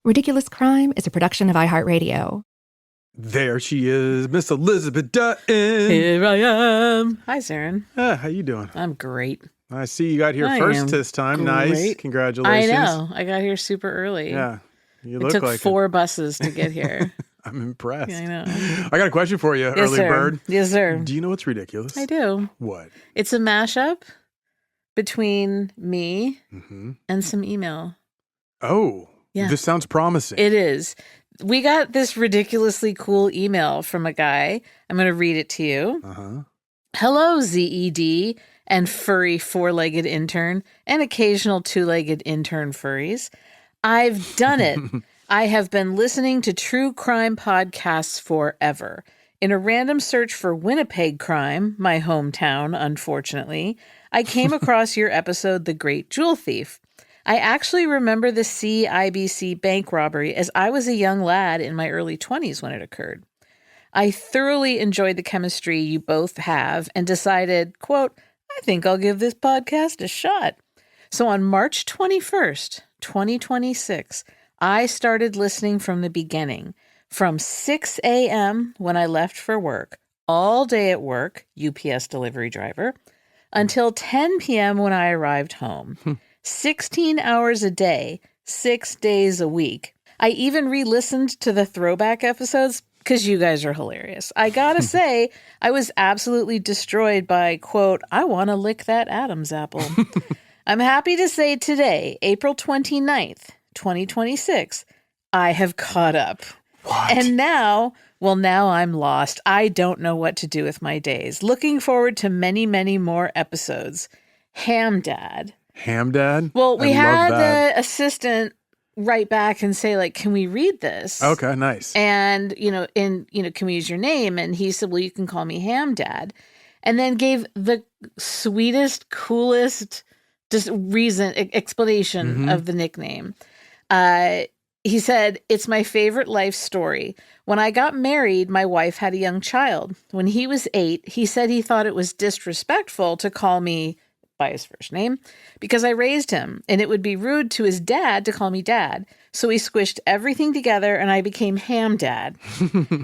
Ridiculous Crime is a production of iHeartRadio. There she is, Miss Elizabeth Dutton. Here I am. Hi, Zaron. How you doing? I'm great. I see you got here first this time. Great. Nice. Congratulations. I know. I got here super early. Yeah. You it look took like 4 buses to get here. I'm impressed. Yeah, I know. I got a question for you, Yes, early sir. bird. Yes, sir. Do you know what's ridiculous? I do. What? It's a mashup between me and some email. Oh, yeah. This sounds promising. It is. We got this ridiculously cool email from a guy. I'm going to read it to you. Hello, ZED and furry 4-legged intern and occasional 2-legged intern furries. I've done it. I have been listening to true crime podcasts forever. In a random search for Winnipeg crime, my hometown, unfortunately, I came across your episode, The Great Jewel Thief. I actually remember the CIBC bank robbery as I was a young lad in my early 20s when it occurred. I thoroughly enjoyed the chemistry you both have and decided, quote, I think I'll give this podcast a shot. So on March 21st, 2026, I started listening from the beginning, from 6 a.m. when I left for work, all day at work, UPS delivery driver, until 10 p.m. when I arrived home. 16 hours a day, 6 days a week. I even re-listened to the throwback episodes because you guys are hilarious. I gotta say, I was absolutely destroyed by, quote, I want to lick that Adam's apple. I'm happy to say today, April 29th, 2026, I have caught up. What? And now I'm lost. I don't know what to do with my days. Looking forward to many, many more episodes. Ham Dad. Ham Dad? Well, we I had love that. the assistant write back and say, like, can we read this? Okay, nice. And, can we use your name? And he said, well, you can call me Ham Dad. And then gave the sweetest, coolest explanation of the nickname. He said, it's my favorite life story. When I got married, my wife had a young child. When he was 8, he said he thought it was disrespectful to call me by his first name because I raised him, and it would be rude to his dad to call me Dad. So he squished everything together and I became Ham Dad.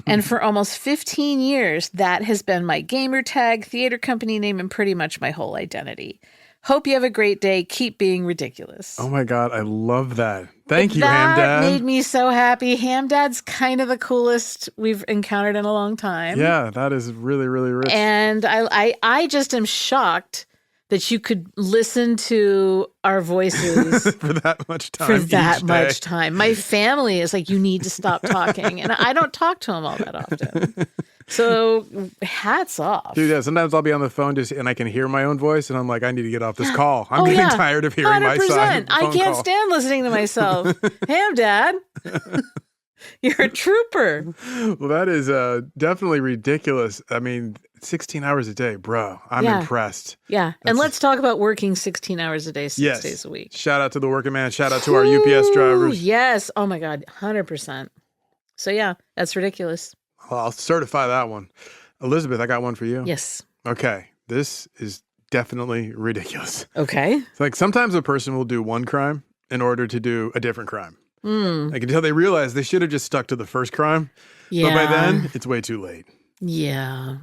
And for almost 15 years, that has been my gamer tag, theater company name, and pretty much my whole identity. Hope you have a great day. Keep being ridiculous. Oh my God, I love that. Thank you, Ham Dad. That made me so happy. Ham Dad's kind of the coolest we've encountered in a long time. Yeah, that is really, really rich. And I just am shocked that you could listen to our voices for that much time. For that much time. My family is like, you need to stop talking. And I don't talk to them all that often. So hats off. Dude, yeah, sometimes I'll be on the phone and I can hear my own voice and I'm like, I need to get off this call. I'm getting tired of hearing 100%. My side. I can't stand listening to myself. Ham Dad. You're a trooper. Well, that is definitely ridiculous. I mean, 16 hours a day, bro. I'm impressed. Yeah. And let's talk about working 16 hours a day, 6 days a week. Shout out to the working man. Shout out to our UPS drivers. Yes. Oh, my God. 100%. So, yeah, that's ridiculous. Well, I'll certify that one. Elizabeth, I got one for you. Yes. Okay. This is definitely ridiculous. Okay. It's like sometimes a person will do one crime in order to do a different crime. Like until they realize they should have just stuck to the first crime. Yeah. But by then, it's way too late. Yeah.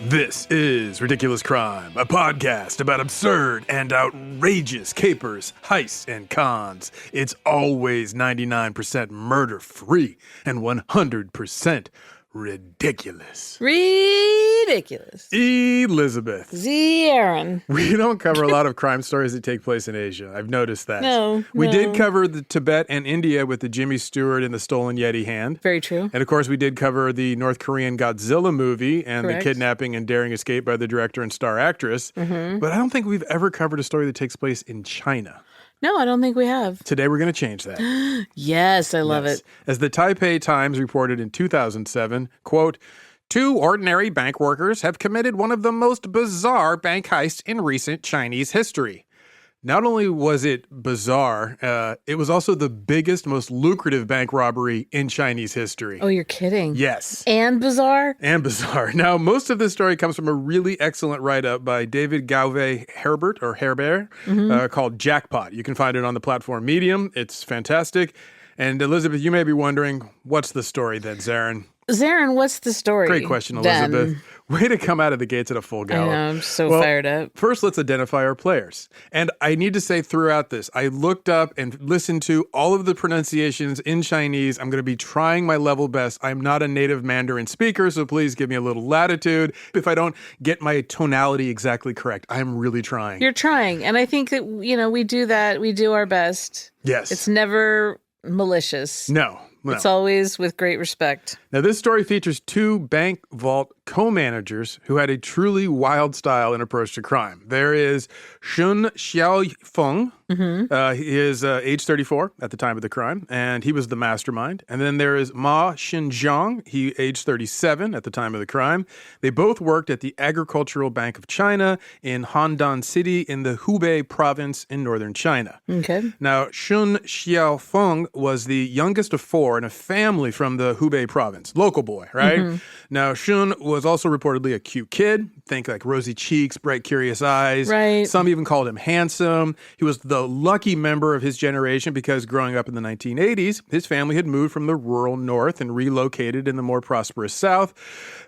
This is Ridiculous Crime, a podcast about absurd and outrageous capers, heists, and cons. It's always 99% murder-free and 100% ridiculous. Ridiculous. Elizabeth. Zaron. We don't cover a lot of crime stories that take place in Asia. I've noticed that. No. We did cover the Tibet and India with the Jimmy Stewart and the stolen Yeti hand. Very true. And of course, we did cover the North Korean Godzilla movie and Correct. the kidnapping and daring escape by the director and star actress. But I don't think we've ever covered a story that takes place in China. No, I don't think we have. Today, we're going to change that. Yes, I love it. As the Taipei Times reported in 2007, quote, 2 ordinary bank workers have committed one of the most bizarre bank heists in recent Chinese history. Not only was it bizarre, it was also the biggest, most lucrative bank robbery in Chinese history. Oh, you're kidding. Yes. And bizarre? And bizarre. Now, most of this story comes from a really excellent write-up by David Herbert called Jackpot. You can find it on the platform Medium. It's fantastic. And Elizabeth, you may be wondering, what's the story then, Zaron? Zaron, what's the story? Great question, Elizabeth. Then? Way to come out of the gates at a full gallop. I know, I'm so fired up. First, let's identify our players. And I need to say throughout this, I looked up and listened to all of the pronunciations in Chinese. I'm going to be trying my level best. I'm not a native Mandarin speaker, so please give me a little latitude. If I don't get my tonality exactly correct, I'm really trying. You're trying. And I think that, we do that. We do our best. Yes. It's never malicious. No. It's always with great respect. Now, this story features two bank vault co-managers who had a truly wild style and approach to crime. There is Ren Xiaofeng. He is age 34 at the time of the crime, and he was the mastermind. And then there is Ma Xinjiang. He aged 37 at the time of the crime. They both worked at the Agricultural Bank of China in Handan City in the Hubei province in northern China. Okay. Now, Ren Xiaofeng was the youngest of four in a family from the Hubei province. Local boy, right? Now, Shun was also reportedly a cute kid. Think like rosy cheeks, bright, curious eyes. Right. Some even called him handsome. He was the lucky member of his generation because growing up in the 1980s, his family had moved from the rural north and relocated in the more prosperous south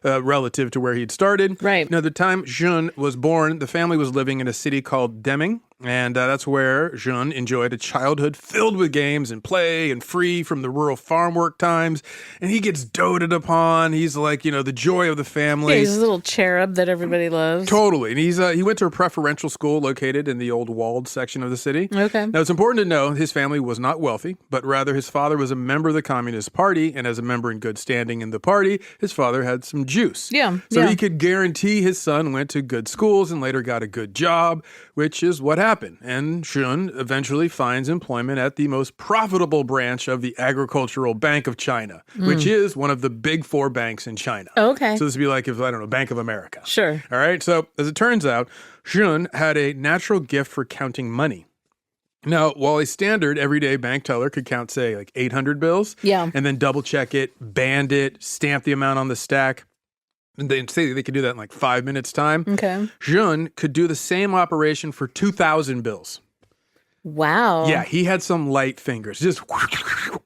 relative to where he'd started. Right. Now, the time Jun was born, the family was living in a city called Deming. And that's where Jun enjoyed a childhood filled with games and play and free from the rural farm work times. And he gets doted upon. He's like, the joy of the family. Yeah, he's a little cherub that everybody loves. Totally. And he went to a preferential school located in the old walled section of the city. Okay. Now, it's important to know his family was not wealthy, but rather his father was a member of the Communist Party. And as a member in good standing in the party, his father had some juice. Yeah. So he could guarantee his son went to good schools and later got a good job, which is what happened. And Shun eventually finds employment at the most profitable branch of the Agricultural Bank of China, which is one of the big four banks in China. Okay. So this would be like, Bank of America. Sure. All right. So as it turns out, Shun had a natural gift for counting money. Now, while a standard everyday bank teller could count, say, like 800 bills, and then double check it, band it, stamp the amount on the stack, and they say they could do that in like 5 minutes time. Okay. Jun could do the same operation for 2,000 bills. Wow. Yeah, he had some light fingers. Just,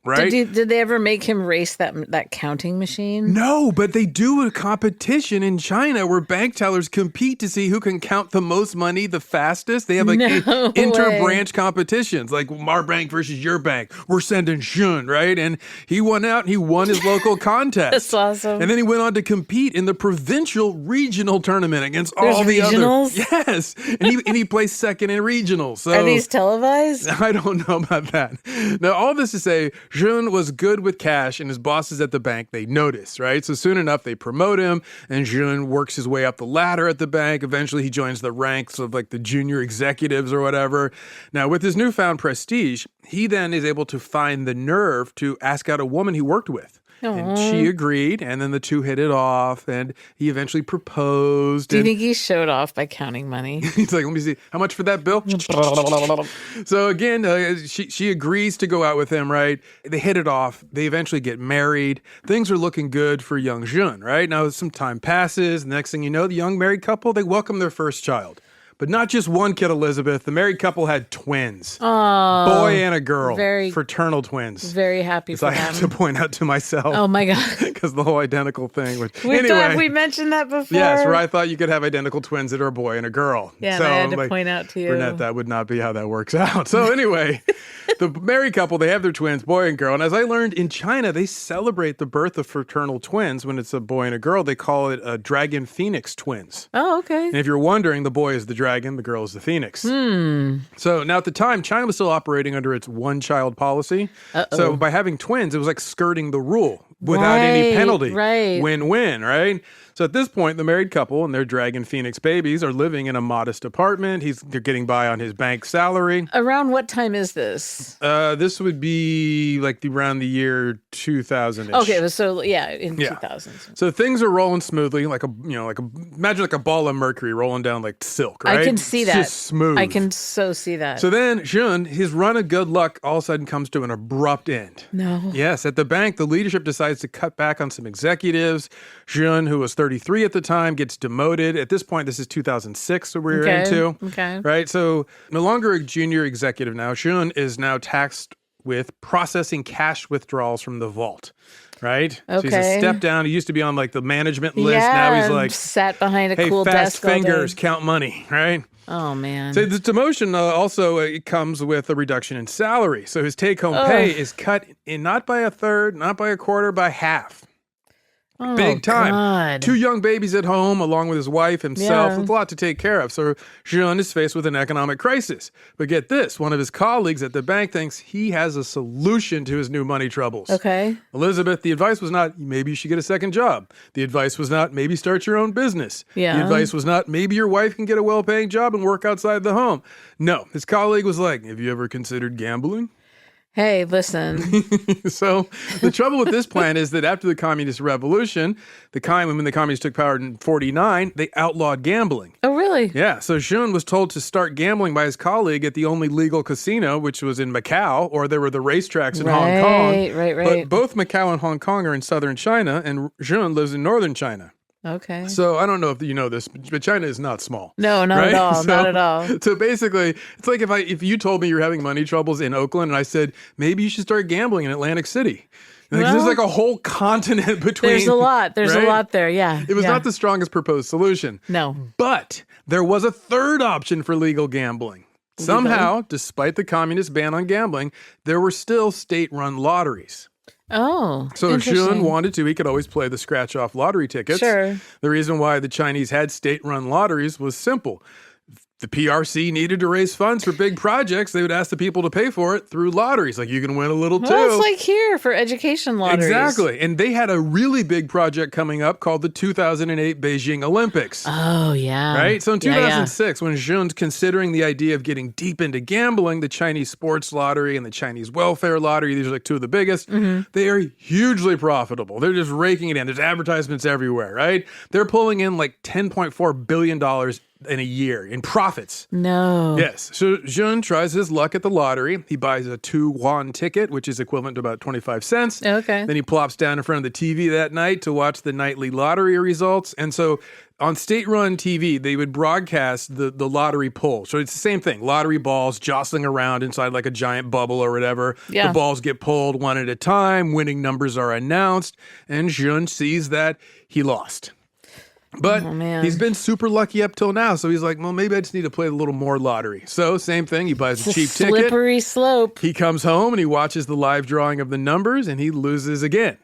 right? Did they ever make him race that counting machine? No, but they do a competition in China where bank tellers compete to see who can count the most money the fastest. They have like inter-branch competitions, like our bank versus your bank. We're sending Shun, right? And he won out and he won his local contest. That's awesome. And then he went on to compete in the provincial regional tournament against all the regionals? other. Yes. And he placed second in regionals. So are these televised? I don't know about that. Now, all this to say, Jun was good with cash, and his bosses at the bank, they notice, right? So soon enough, they promote him, and Jun works his way up the ladder at the bank. Eventually, he joins the ranks of like the junior executives or whatever. Now, with his newfound prestige, he then is able to find the nerve to ask out a woman he worked with. And she agreed, and then the two hit it off, and he eventually proposed. Do you think he showed off by counting money? He's like, let me see, how much for that bill? So again, she agrees to go out with him, right? They hit it off. They eventually get married. Things are looking good for young Jun, right? Now some time passes. The next thing you know, the young married couple, they welcome their first child. But not just one kid, Elizabeth. The married couple had twins. Oh, boy and a girl. Fraternal twins. Very happy for them. them. I have to point out to myself. Oh, my God. Because the whole identical thing. We mentioned that before. Yes, where I thought you could have identical twins that are a boy and a girl. Yeah, so and I had to point out to you. Burnett, that would not be how that works out. So anyway, the married couple, they have their twins, boy and girl. And as I learned, in China, they celebrate the birth of fraternal twins. When it's a boy and a girl, they call it dragon phoenix twins. Oh, okay. And if you're wondering, the boy is the dragon, the girl is the phoenix. So now at the time, China was still operating under its one-child policy. So by having twins, it was like skirting the rule. without any penalty. Right. Win-win, right? So at this point, the married couple and their dragon phoenix babies are living in a modest apartment. They're getting by on his bank salary. Around what time is this? This would be like around the year 2000-ish. Okay, so in 2000s. So things are rolling smoothly, imagine like a ball of mercury rolling down like silk, right? I can see it's that. Just smooth. I can so see that. So then Jun, his run of good luck all of a sudden comes to an abrupt end. No. Yes, at the bank, the leadership decides to cut back on some executives. Jun, who was 33 at the time, gets demoted. At this point, this is 2006 that we're into. Okay. Right? So no longer a junior executive now. Jun is now tasked with processing cash withdrawals from the vault. Right? Okay. So he's a step down. He used to be on like the management list. Yeah, Now he's like, sat behind a hey, cool fast desk all day. fingers, count money, right? Oh, man. So the demotion also it comes with a reduction in salary. So his take-home pay is cut in not by a third, not by a quarter, by half. Oh, Big time. God. 2 young babies at home, along with his wife, himself. Yeah. It's a lot to take care of. So Jun is faced with an economic crisis. But get this, one of his colleagues at the bank thinks he has a solution to his new money troubles. Okay. Elizabeth, the advice was not, maybe you should get a second job. The advice was not, maybe start your own business. Yeah. The advice was not, maybe your wife can get a well-paying job and work outside the home. No, his colleague was like, have you ever considered gambling? Hey, listen. So the trouble with this plan is that after the Communist Revolution, when the Communists took power in 1949, they outlawed gambling. Oh, really? Yeah, so Jun was told to start gambling by his colleague at the only legal casino, which was in Macau, or there were the racetracks in Hong Kong. Right. But both Macau and Hong Kong are in southern China, and Jun lives in northern China. Okay. So I don't know if you know this, but China is not small. No, not right? at all. Not at all. So basically, it's like if you told me you're having money troubles in Oakland, and I said maybe you should start gambling in Atlantic City. There's like a whole continent between. There's a lot. There's right? a lot there. Yeah. It was not the strongest proposed solution. No. But there was a third option for legal gambling. Somehow, despite the communist ban on gambling, there were still state-run lotteries. Oh, So if Jun interesting. wanted to, he could always play the scratch-off lottery tickets. Sure. The reason why the Chinese had state-run lotteries was simple. The PRC needed to raise funds for big projects. They would ask the people to pay for it through lotteries. Like, you can win a little too. Well, it's like here for education lotteries. Exactly. And they had a really big project coming up called the 2008 Beijing Olympics. Oh, yeah. Right? So in Yeah, 2006, when Jun's considering the idea of getting deep into gambling, the Chinese sports lottery and the Chinese welfare lottery, these are like 2 of the biggest, they are hugely profitable. They're just raking it in. There's advertisements everywhere, right? They're pulling in like $10.4 billion in a year in profits. No. Yes. So Jun tries his luck at the lottery. He buys a 2 yuan ticket, which is equivalent to about 25 cents. Okay. Then he plops down in front of the TV that night to watch the nightly lottery results. And so on state-run TV, they would broadcast the lottery pull. So it's the same thing. Lottery balls jostling around inside like a giant bubble or whatever. Yeah. The balls get pulled one at a time. Winning numbers are announced. And Jun sees that he lost. But he's been super lucky up till now. So he's like, well, maybe I just need to play a little more lottery. So same thing. He buys a cheap ticket. Slippery slope. He comes home and he watches the live drawing of the numbers and he loses again.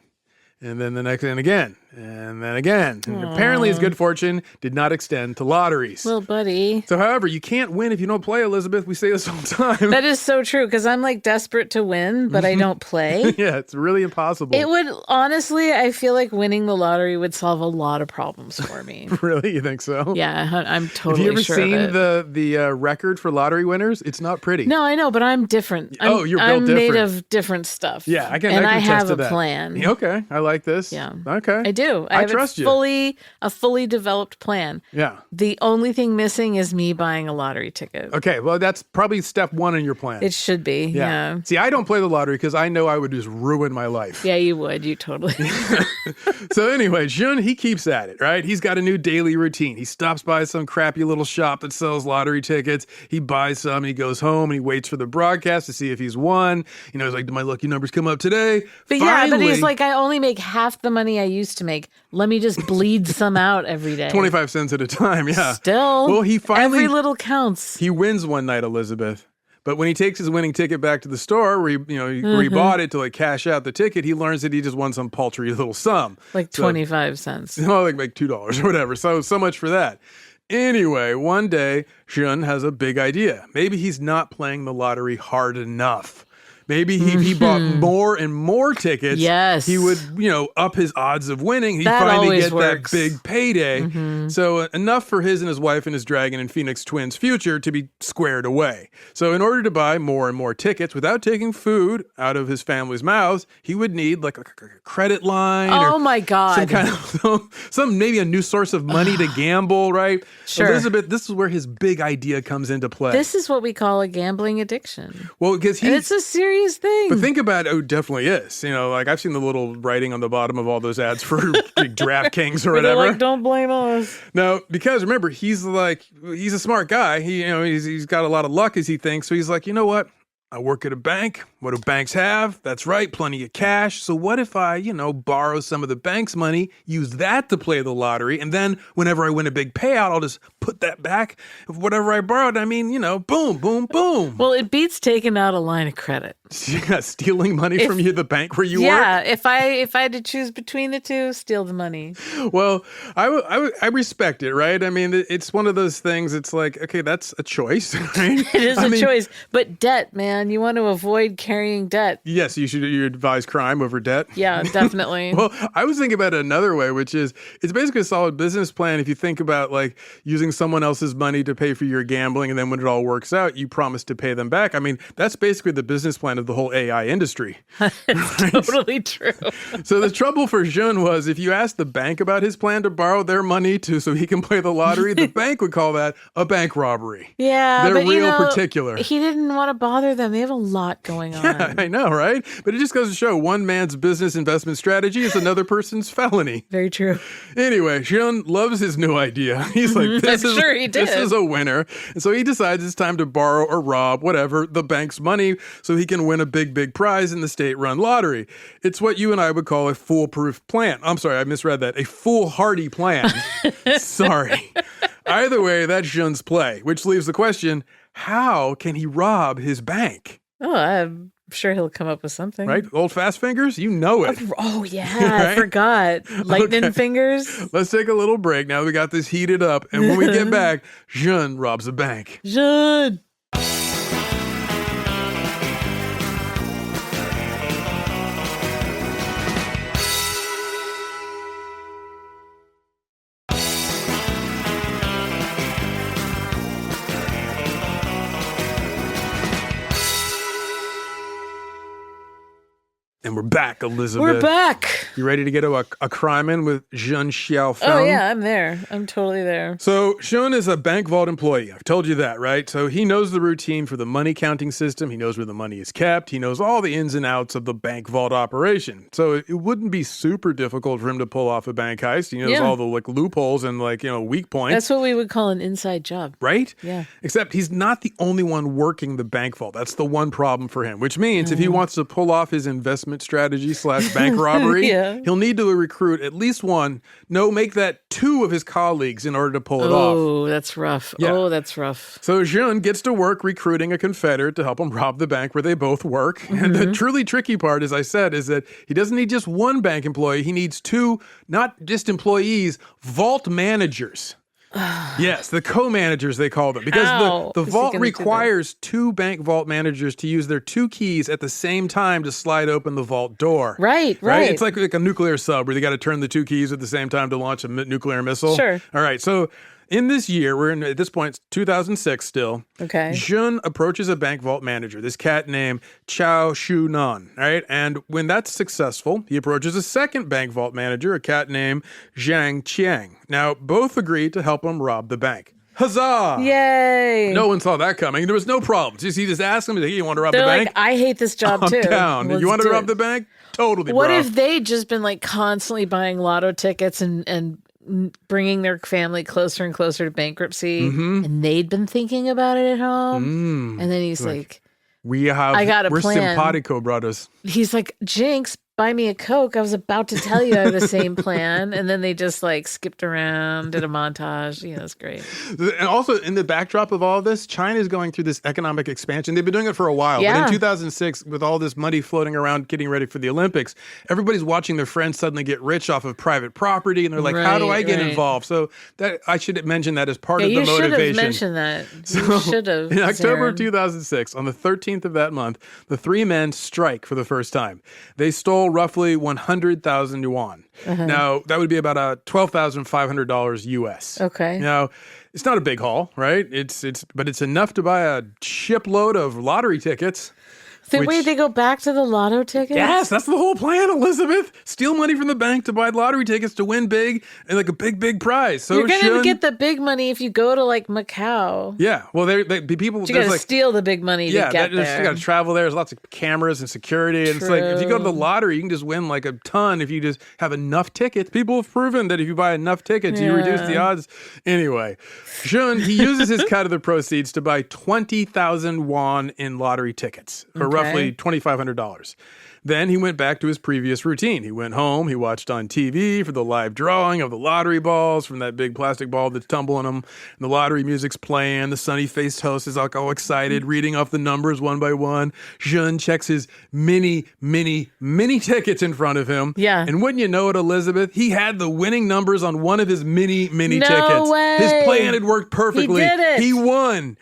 And then the next and again. And then again. And apparently his good fortune did not extend to lotteries. Little buddy. So, however, you can't win if you don't play, Elizabeth. We say this all the time. That is so true because I'm like desperate to win, but I don't play. Yeah, it's really impossible. It would, honestly, I feel like winning the lottery would solve a lot of problems for me. Really? You think so? Yeah, I'm totally Have you ever sure seen of it. the record for lottery winners? It's not pretty. No, I know, but I'm different. You're built I'm made different. of different stuff. Yeah, I can and I attest have to a that. plan. Okay, I like this. Yeah. Okay. I do. I have trust you. A fully developed plan. Yeah. The only thing missing is me buying a lottery ticket. Okay, well, that's probably step 1 in your plan. It should be. Yeah. See, I don't play the lottery because I know I would just ruin my life. Yeah, you would. You totally. So anyway, Jun, he keeps at it, right? He's got a new daily routine. He stops by some crappy little shop that sells lottery tickets. He buys some, and he goes home, and he waits for the broadcast to see if he's won. You know, he's like, did my lucky numbers come up today? But but he's like, I only make half the money I used to make. Let me just bleed some out every day. 25 cents at a time, yeah. Still. Well, he finally... Every little counts. He wins one night, Elizabeth. But when he takes his winning ticket back to the store where he bought it to like cash out the ticket, he learns that he just won some paltry little sum. Like 25 cents. Like $2 or whatever. So much for that. Anyway, one day, Jun has a big idea. Maybe he's not playing the lottery hard enough. Maybe he bought more and more tickets. Yes. He would, up his odds of winning. He'd That finally always get works. that big payday. So enough for his and his wife and his dragon and Phoenix twins' future to be squared away. So in order to buy more and more tickets without taking food out of his family's mouths, he would need like a credit line. Oh or my God. some kind of maybe a new source of money to gamble, right? Sure. Elizabeth, this is where his big idea comes into play. This is what we call a gambling addiction. Well, because And it's a serious thing. But think about it, it definitely is. Like I've seen the little writing on the bottom of all those ads for DraftKings or They're whatever. like, don't blame us. No, because remember, he's a smart guy. He's got a lot of luck as he thinks. So he's like, you know what? I work at a bank. What do banks have? That's right, plenty of cash. So what if I, borrow some of the bank's money, use that to play the lottery, and then whenever I win a big payout, I'll just put that back of whatever I borrowed. I mean, boom, boom, boom. Well, it beats taking out a line of credit. Yeah, stealing money from the bank where you work. Yeah, if I had to choose between the two, steal the money. Well, I respect it, right? I mean, it's one of those things. It's like, okay, that's a choice, right? It is a choice. But debt, man, you want to avoid carrying debt. Yes, you advise crime over debt. Yeah, definitely. Well, I was thinking about it another way, which is it's basically a solid business plan if you think about like using someone else's money to pay for your gambling, and then when it all works out, you promise to pay them back. I mean, that's basically the business plan of the whole AI industry. It's totally true. So the trouble for Jun was if you asked the bank about his plan to borrow their money so he can play the lottery, the bank would call that a bank robbery. Yeah, They're but real particular. He didn't want to bother them. They have a lot going on. Yeah, I know, right? But it just goes to show one man's business investment strategy is another person's felony. Very true. Anyway, Jun loves his new idea. He's like, this is a winner. And so he decides it's time to borrow or rob, whatever, the bank's money so he can win a big prize in the state-run lottery. It's what you and I would call a foolproof plan. I'm sorry, I misread that. A foolhardy plan. Sorry. Either way, that's Jun's play, which leaves the question, how can he rob his bank? Oh, I'm sure he'll come up with something. Right? Old fast fingers? You know it. Oh, yeah. Right? I forgot. Lightning fingers. Let's take a little break. Now we got this heated up. And when we get back, Jun robs a bank. Jun. And we're back, Elizabeth. We're back. You ready to get a crime in with Ren Xiaofeng? Oh, yeah, I'm there. I'm totally there. So Shun is a bank vault employee. I've told you that, right? So he knows the routine for the money counting system. He knows where the money is kept. He knows all the ins and outs of the bank vault operation. So it wouldn't be super difficult for him to pull off a bank heist. He knows all the loopholes and weak points. That's what we would call an inside job. Right? Yeah. Except he's not the only one working the bank vault. That's the one problem for him, which means if he wants to pull off his investment strategy / bank robbery, he'll need to recruit at least one, make that two of his colleagues in order to pull it off. Oh, that's rough. Yeah. Oh, that's rough. So Jun gets to work recruiting a Confederate to help him rob the bank where they both work. Mm-hmm. And the truly tricky part, as I said, is that he doesn't need just one bank employee. He needs two, not just employees, vault managers. Yes, the co-managers, they call them. Because the vault requires two bank vault managers to use their two keys at the same time to slide open the vault door. Right. It's like a nuclear sub where they got to turn the two keys at the same time to launch a nuclear missile. Sure. All right, so in this year, at this point, it's 2006 still. Okay. Jun approaches a bank vault manager, this cat named Chao Shu Nan, right? And when that's successful, he approaches a second bank vault manager, a cat named Zhang Qiang. Now, both agree to help him rob the bank. Huzzah! Yay! No one saw that coming. There was no problem. He just asked him, hey, you want to rob They're the bank? like, I hate this job too. I'm down. You want to rob the bank? Totally, What bro. if they'd just been constantly buying lotto tickets and bringing their family closer and closer to bankruptcy, and they'd been thinking about it at home, and then he's like we're I got a plan. simpatico brothers. He's like, Jinx, buy me a Coke. I was about to tell you I have the same plan. And then they just like skipped around, did a montage. It's great. And also in the backdrop of all of this, China is going through this economic expansion. They've been doing it for a while. Yeah. But in 2006, with all this money floating around getting ready for the Olympics, everybody's watching their friends suddenly get rich off of private property. And they're like, how do I get involved? So that I should mention that as part of the motivation. You should have mentioned that. You should have. In October of Zaron. 2006, on the 13th of that month, the three men strike for the first time. They stole roughly 100,000 yuan. Now, that would be about $12,500 US. Okay. Now, it's not a big haul, right? But it's enough to buy a shipload of lottery tickets. Wait, they go back to the lotto tickets? Yes, that's the whole plan, Elizabeth. Steal money from the bank to buy lottery tickets to win big and like a big prize. So you're going to get the big money if you go to like Macau. Yeah, well, people. But you got to steal the big money to get there. You got to travel there. There's lots of cameras and security, and it's like if you go to the lottery, you can just win like a ton if you just have enough tickets. People have proven that if you buy enough tickets, you reduce the odds. Anyway, Shun, he uses his cut of the proceeds to buy 20,000 won in lottery tickets for roughly $2,500. Then he went back to his previous routine. He went home, he watched on TV for the live drawing of the lottery balls from that big plastic ball that's tumbling them. And the lottery music's playing, the sunny-faced host is all excited, reading off the numbers one by one. Jun checks his many tickets in front of him. Yeah. And wouldn't you know it, Elizabeth, he had the winning numbers on one of his many tickets. No way. His plan had worked perfectly. He did it. He won.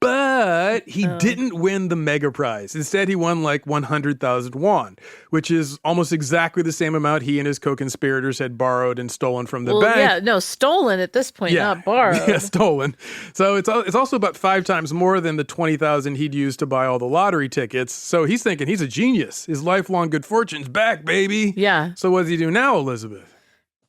But he didn't win the mega prize. Instead, he won like 100,000 won, which is almost exactly the same amount he and his co-conspirators had borrowed and stolen from the bank. Yeah, no, stolen at this point, not borrowed. Yeah, stolen. So it's also about 5 times more than the 20,000 he'd used to buy all the lottery tickets. So he's thinking he's a genius. His lifelong good fortune's back, baby. Yeah. So what does he do now, Elizabeth?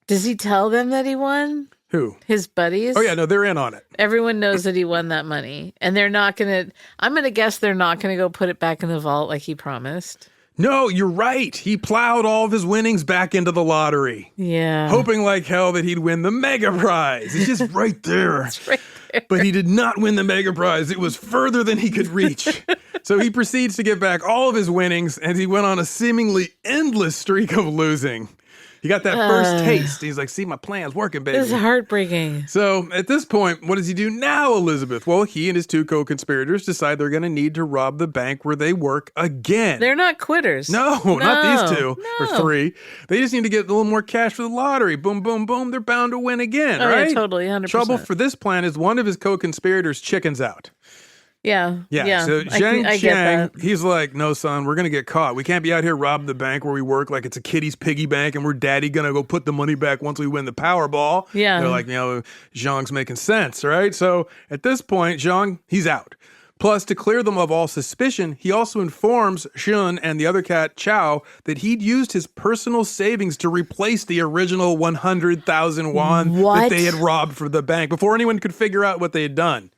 Does he tell them that he won? Who? His buddies? Oh, yeah, no, they're in on it. Everyone knows that he won that money. And they're not going to, I'm going to guess they're not going to go put it back in the vault like he promised. No, you're right. He plowed all of his winnings back into the lottery. Yeah. Hoping like hell that he'd win the mega prize. It's just right there. It's right there. But he did not win the mega prize. It was further than he could reach. So he proceeds to give back all of his winnings, and he went on a seemingly endless streak of losing. He got that first taste. He's like, see, my plan's working, baby. This is heartbreaking. So at this point, what does he do now, Elizabeth? Well, he and his 2 co-conspirators decide they're going to need to rob the bank where they work again. They're not quitters. No, not these 2 or No. 3. They just need to get a little more cash for the lottery. Boom, boom, boom. They're bound to win again, right? Yeah, totally, 100%. Trouble for this plan is one of his co-conspirators chickens out. Yeah. So Zhang I get Qiang, that. he's like, no, son, we're going to get caught. We can't be out here robbing the bank where we work like it's a kiddie's piggy bank and we're daddy going to go put the money back once we win the Powerball. Yeah. They're like, Zhang's making sense, right? So at this point, Zhang, he's out. Plus, to clear them of all suspicion, he also informs Shun and the other cat, Chow, that he'd used his personal savings to replace the original 100,000 won that they had robbed for the bank before anyone could figure out what they had done.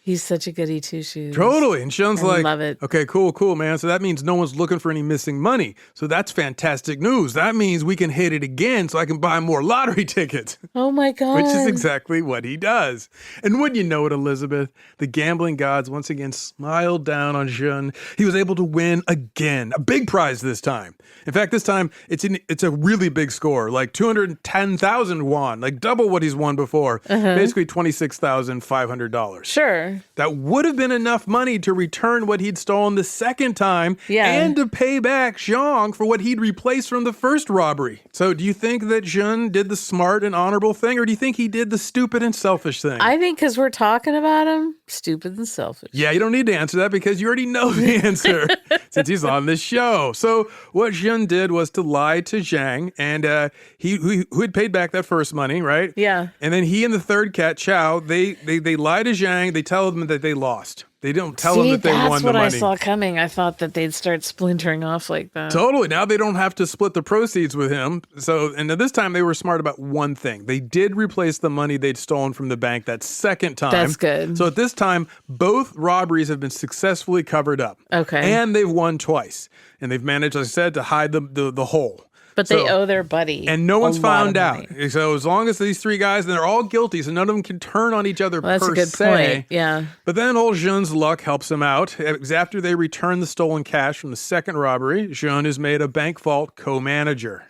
He's such a goody two-shoes. Totally. And Shun's I like, love it. okay, cool, man. So that means no one's looking for any missing money. So that's fantastic news. That means we can hit it again so I can buy more lottery tickets. Oh, my God. Which is exactly what he does. And wouldn't you know it, Elizabeth, the gambling gods once again smiled down on Shun. He was able to win again, a big prize this time. In fact, this time it's a really big score, like 210,000 won, like double what he's won before, basically $26,500. Sure. That would have been enough money to return what he'd stolen the second time and to pay back Zhang for what he'd replaced from the first robbery. So do you think that Zhun did the smart and honorable thing, or do you think he did the stupid and selfish thing? I think because we're talking about him, stupid and selfish. Yeah, you don't need to answer that because you already know the answer since he's on this show. So what Zhun did was to lie to Zhang, and who had paid back that first money, right? Yeah. And then he and the third cat, Chow, they lie to Zhang. They tell him that they lost. They don't tell him that they won the money. That's what I saw coming. I thought that they'd start splintering off like that. Totally. Now they don't have to split the proceeds with him. So, and this time they were smart about one thing. They did replace the money they'd stolen from the bank that second time. That's good. So at this time, both robberies have been successfully covered up. Okay. And they've won twice. And they've managed, as I said, to hide the hole. But they owe their buddy. And no one's found out. Money. So as long as these three guys, and they're all guilty, so none of them can turn on each other That's per a good se. point. Yeah. But then old Jun's luck helps him out. After they return the stolen cash from the second robbery, Jun is made a bank vault co-manager.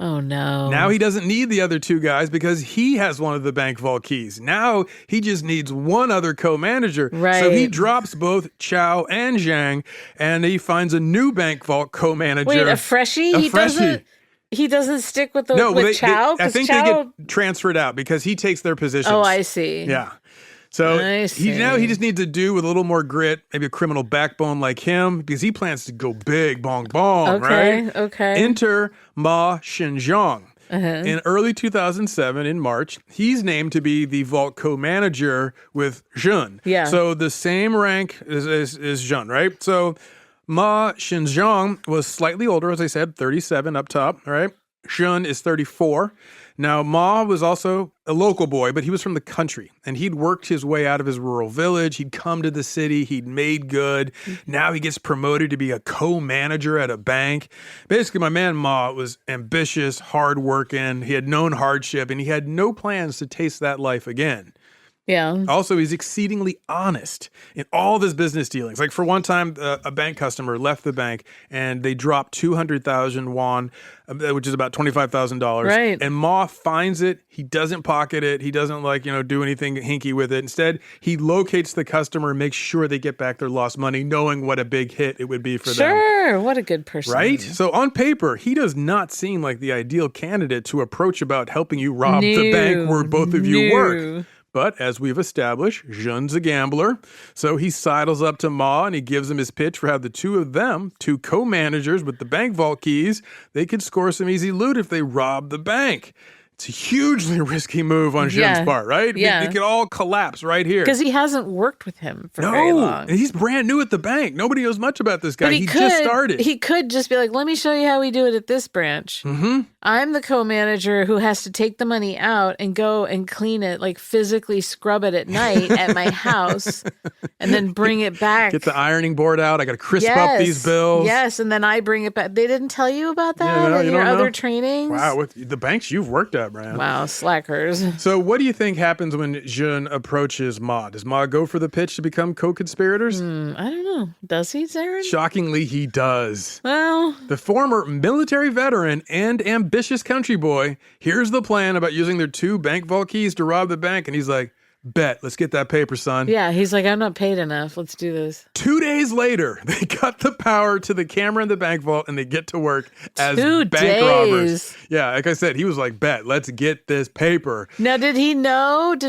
Oh, no. Now he doesn't need the other two guys because he has one of the bank vault keys. Now he just needs one other co-manager. Right. So he drops both Chow and Zhang, and he finds a new bank vault co-manager. Wait, a freshie? He doesn't stick with Chow? I think they get transferred out because he takes their positions. Oh, I see. Yeah. So he just needs to do with a little more grit, maybe a criminal backbone like him, because he plans to go big, bong, right? Okay. Enter Ma Xinjiang. In early 2007, in March, he's named to be the vault co-manager with Jun. Yeah. So the same rank as Jun, right? So Ma Xinjiang was slightly older, as I said, 37 up top, right? Jun is 34. Now, Ma was also a local boy, but he was from the country, and he'd worked his way out of his rural village. He'd come to the city. He'd made good. Now he gets promoted to be a co-manager at a bank. Basically, my man Ma was ambitious, hardworking. He had known hardship, and he had no plans to taste that life again. Yeah. Also, he's exceedingly honest in all of his business dealings. Like for one time, a bank customer left the bank and they dropped 200,000 won, which is about $25,000. Right. And Ma finds it. He doesn't pocket it. He doesn't do anything hinky with it. Instead, he locates the customer and makes sure they get back their lost money, knowing what a big hit it would be for them. Sure. What a good person. Right? So on paper, he does not seem like the ideal candidate to approach about helping you rob the bank where both of you work. But as we've established, Jun's a gambler. So he sidles up to Ma and he gives him his pitch for how the two of them, two co-managers with the bank vault keys, they could score some easy loot if they rob the bank. It's a hugely risky move on Jun's part, right? Yeah. It could all collapse right here. Because he hasn't worked with him for very long. And he's brand new at the bank. Nobody knows much about this guy. But he just started. He could just be like, let me show you how we do it at this branch. Mm-hmm. I'm the co-manager who has to take the money out and go and clean it, like physically scrub it at night at my house and then bring it back. Get the ironing board out. I got to crisp up these bills. Yes, and then I bring it back. They didn't tell you about that in your other trainings? Wow, with the banks you've worked at, man. Wow, slackers. So what do you think happens when Jun approaches Ma? Does Ma go for the pitch to become co-conspirators? I don't know. Does he, Zaron? Shockingly, he does. Well, the former military veteran and ambitious country boy hears the plan about using their two bank vault keys to rob the bank, and he's like, bet, let's get that paper, son. Yeah, he's like, I'm not paid enough. Let's do this. 2 days later, they cut the power to the camera in the bank vault and they get to work as bank robbers. Yeah, like I said, he was like, bet, let's get this paper. Now, did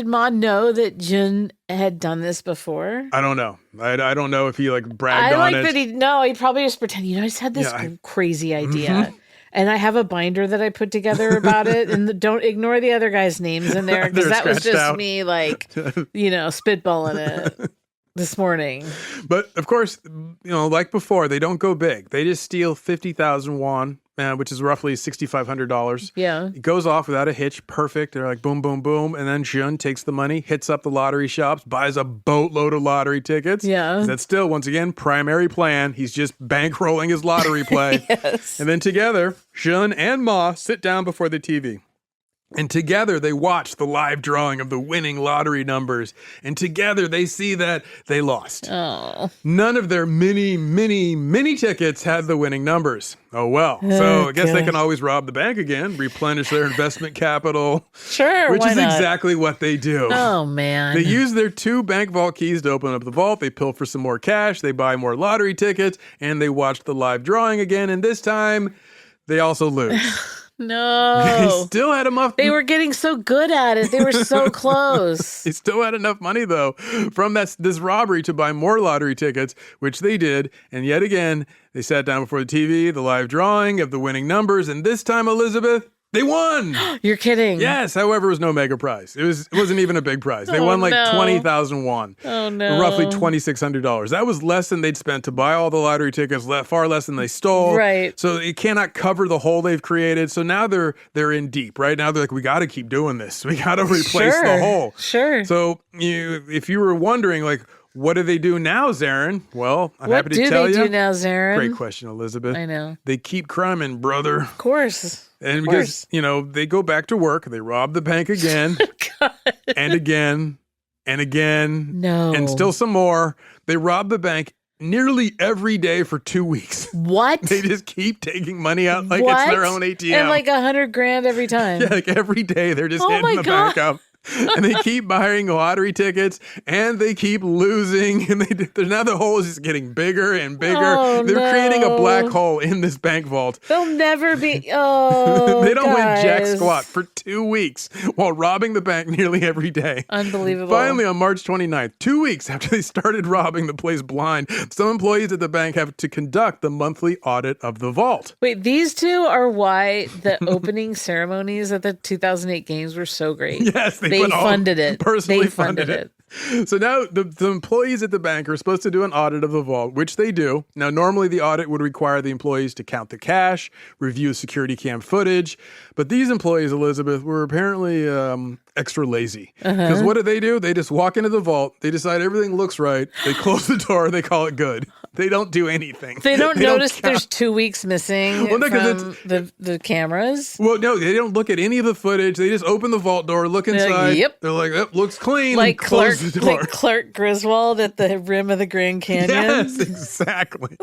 Ma know that Jun had done this before? I don't know. I don't know if he bragged on it. I like that he probably just pretended, I just had this crazy idea. Mm-hmm. And I have a binder that I put together about it. And don't ignore the other guys' names in there because that was just me, spitballing it this morning. But of course, like before, they don't go big. They just steal 50,000 won, which is roughly $6,500. Yeah. It goes off without a hitch. Perfect. They're like, boom, boom, boom. And then Jun takes the money, hits up the lottery shops, buys a boatload of lottery tickets. Yeah. That's still, once again, primary plan. He's just bankrolling his lottery play. Yes. And then together, Jun and Ma sit down before the TV. And together they watch the live drawing of the winning lottery numbers. And together they see that they lost. Oh. None of their mini tickets had the winning numbers. Oh, well. So I guess they can always rob the bank again, replenish their investment capital. Sure, Which why is not? Exactly what they do. Oh, man. They use their two bank vault keys to open up the vault. They pilfer some more cash. They buy more lottery tickets. And they watch the live drawing again. And this time, they also lose. No. They still had enough. They were getting so good at it. They were so close. They still had enough money, though, from this robbery to buy more lottery tickets, which they did. And yet again, they sat down before the TV, the live drawing of the winning numbers. And this time, Elizabeth, they won. You're kidding. Yes. However, it was no mega prize. It wasn't even a big prize. They won 20,000 won. Oh, no. Roughly $2,600. That was less than they'd spent to buy all the lottery tickets, far less than they stole. Right. So it cannot cover the hole they've created. So now they're in deep, right? Now they're like, we got to keep doing this. We got to replace the hole. Sure. So if you were wondering, What do they do now, Zaron? Well, I'm happy to tell you. What do they do now, Zaron? Great question, Elizabeth. I know. They keep criming, brother. Of course. And because, they go back to work, they rob the bank again, and again, and again, and still some more. They rob the bank nearly every day for 2 weeks. What? They just keep taking money out like it's their own ATM. And like $100,000 every time. Yeah, like every day they're just hitting the bank up. And they keep buying lottery tickets, and they keep losing, and now the hole is just getting bigger and bigger. They're creating a black hole in this bank vault. They'll never be. Oh, they don't win jack squat for 2 weeks while robbing the bank nearly every day. Unbelievable. Finally, on March 29th, 2 weeks after they started robbing the place blind, some employees at the bank have to conduct the monthly audit of the vault. Wait, these two are why the opening ceremonies at the 2008 games were so great. Yes, they funded it. Personally they funded it. So now the employees at the bank are supposed to do an audit of the vault, which they do. Now, normally the audit would require the employees to count the cash, review security cam footage. But these employees, Elizabeth, were apparently extra lazy. Because what do? They just walk into the vault. They decide everything looks right. They close the door. They call it good. They don't do anything. They don't notice there's 2 weeks missing from the cameras. Well, no, they don't look at any of the footage. They just open the vault door, look inside. Yep. They're like, "Yep, looks clean." Like and close the door. Like Clark Griswold at the rim of the Grand Canyon. Yes, exactly.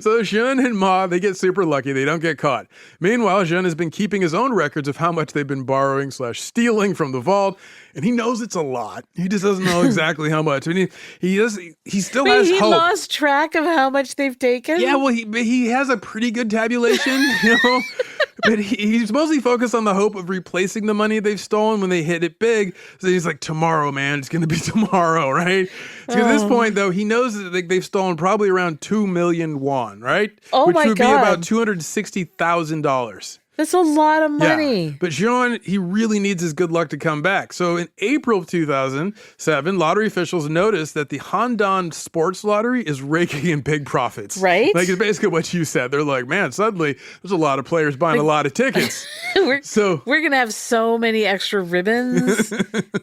So Jean and Ma, they get super lucky. They don't get caught. Meanwhile, Jean has been keeping his own records of how much they've been borrowing/stealing from the vault, and he knows it's a lot. He just doesn't know exactly how much. I mean, he still has hope. He lost track of how much they've taken? Yeah, well, he has a pretty good tabulation, But he's mostly focused on the hope of replacing the money they've stolen when they hit it big. So he's like, tomorrow, man, it's going to be tomorrow, right? So at this point, though, he knows that they've stolen probably around 2 million won, right? Which would be about $260,000. That's a lot of money. Yeah. But Jean, he really needs his good luck to come back. So in April of 2007, lottery officials noticed that the Handan Sports Lottery is raking in big profits. Right? Like, it's basically what you said. They're like, man, suddenly there's a lot of players buying a lot of tickets. We're going to have so many extra ribbons.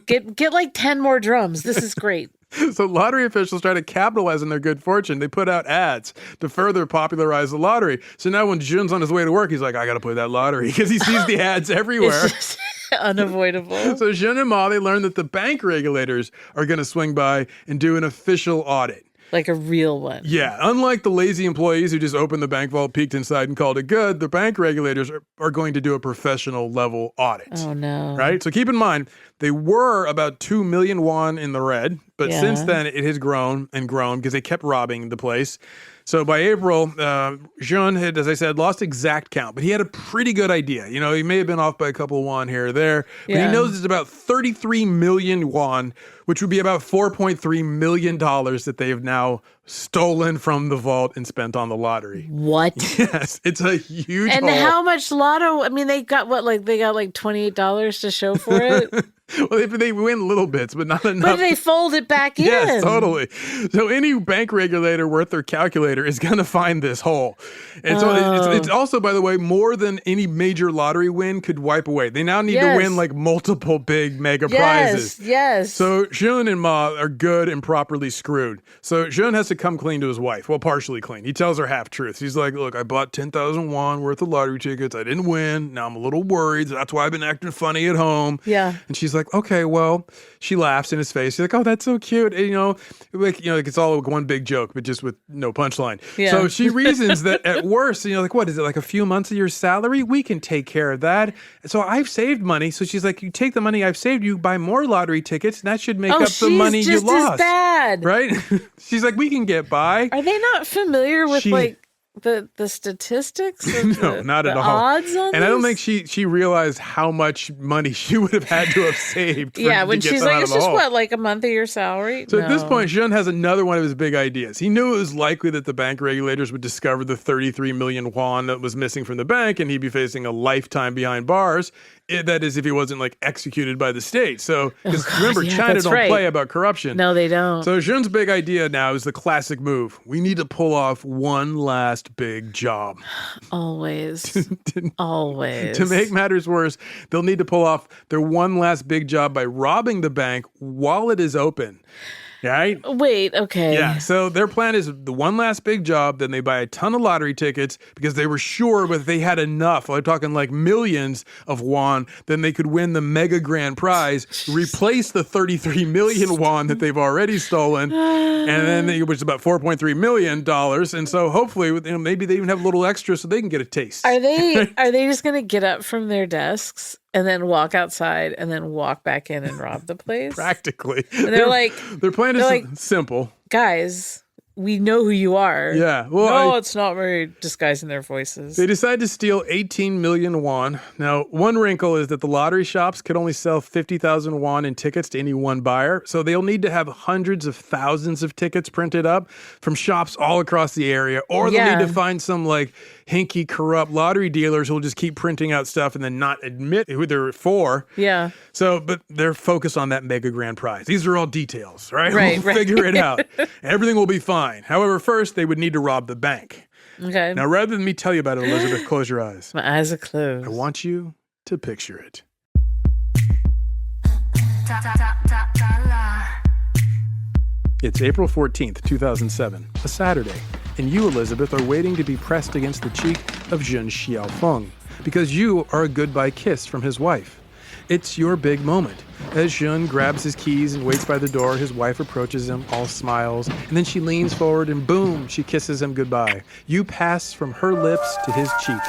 Get like 10 more drums. This is great. So lottery officials try to capitalize on their good fortune. They put out ads to further popularize the lottery. So now when Jun's on his way to work, he's like, I got to play that lottery because he sees the ads everywhere. It's just unavoidable. So Jun and Ma, they learned that the bank regulators are going to swing by and do an official audit. Like a real one. Yeah. Unlike the lazy employees who just opened the bank vault, peeked inside, and called it good, the bank regulators are going to do a professional level audit. Oh, no. Right? So keep in mind, they were about 2 million won in the red, but since then it has grown and grown because they kept robbing the place. So by April, Jean had, as I said, lost exact count, but he had a pretty good idea. You know, he may have been off by a couple of won here or there, but he knows it's about 33 million won, which would be about $4.3 million that they have now stolen from the vault and spent on the lottery. What? Yes, it's a huge And haul. how much lotto? I mean, they got like $28 to show for it. Well, they win little bits, but not enough. But they fold it back in. Yes, totally. So any bank regulator worth their calculator is going to find this hole. And so it's also, by the way, more than any major lottery win could wipe away. They now need to win like multiple big mega prizes. Yes. So Jun and Ma are good and properly screwed. So Jun has to come clean to his wife. Well, partially clean. He tells her half truths. He's like, look, I bought 10,000 won worth of lottery tickets. I didn't win. Now I'm a little worried. That's why I've been acting funny at home. Yeah. And she's like, okay, well, she laughs in his face. She's like, oh, that's so cute. And, like it's all one big joke, but just with no punchline. Yeah. So she reasons that at worst, like, what is it, like a few months of your salary? We can take care of that. So I've saved money. So she's like, you take the money I've saved, you buy more lottery tickets, and that should make up the money you lost. Oh, she's just as bad. Right? She's like, we can get by. Are they not familiar with the statistics? No, not at all. Odds on and I don't think she realized how much money she would have had to have saved. When she's like, it's just like a month of your salary. So at this point, Jun has another one of his big ideas. He knew it was likely that the bank regulators would discover the 33 million won that was missing from the bank, and he'd be facing a lifetime behind bars. That is, if he wasn't executed by the state. So, remember, China don't play about corruption. No, they don't. So Jun's big idea now is the classic move. We need to pull off one last big job. Always. Always. To make matters worse, they'll need to pull off their one last big job by robbing the bank while it is open. Right? Wait, okay. Yeah, so their plan is the one last big job, then they buy a ton of lottery tickets because they were sure if they had enough, I'm talking like millions of won, then they could win the mega grand prize, replace the 33 million won that they've already stolen, and then which is about $4.3 million. And so hopefully, maybe they even have a little extra so they can get a taste. Are they just going to get up from their desks and then walk outside and then walk back in and rob the place? Practically. And they're like, their plan is simple. Guys, we know who you are. Yeah. Well, it's not very disguising their voices. They decide to steal 18 million won. Now, one wrinkle is that the lottery shops could only sell 50,000 won in tickets to any one buyer, so they'll need to have hundreds of thousands of tickets printed up from shops all across the area, or they'll need to find some like hinky, corrupt lottery dealers who'll just keep printing out stuff and then not admit who they're for. Yeah. So, but they're focused on that mega grand prize. These are all details, right? Right, We'll figure it out. Everything will be fine. However, first, they would need to rob the bank. Okay. Now, rather than me tell you about it, Elizabeth, close your eyes. My eyes are closed. I want you to picture it. It's April 14th, 2007, a Saturday, and you, Elizabeth, are waiting to be pressed against the cheek of Ren Xiaofeng because you are a goodbye kiss from his wife. It's your big moment. As Ren grabs his keys and waits by the door, his wife approaches him, all smiles, and then she leans forward and boom, she kisses him goodbye. You pass from her lips to his cheek.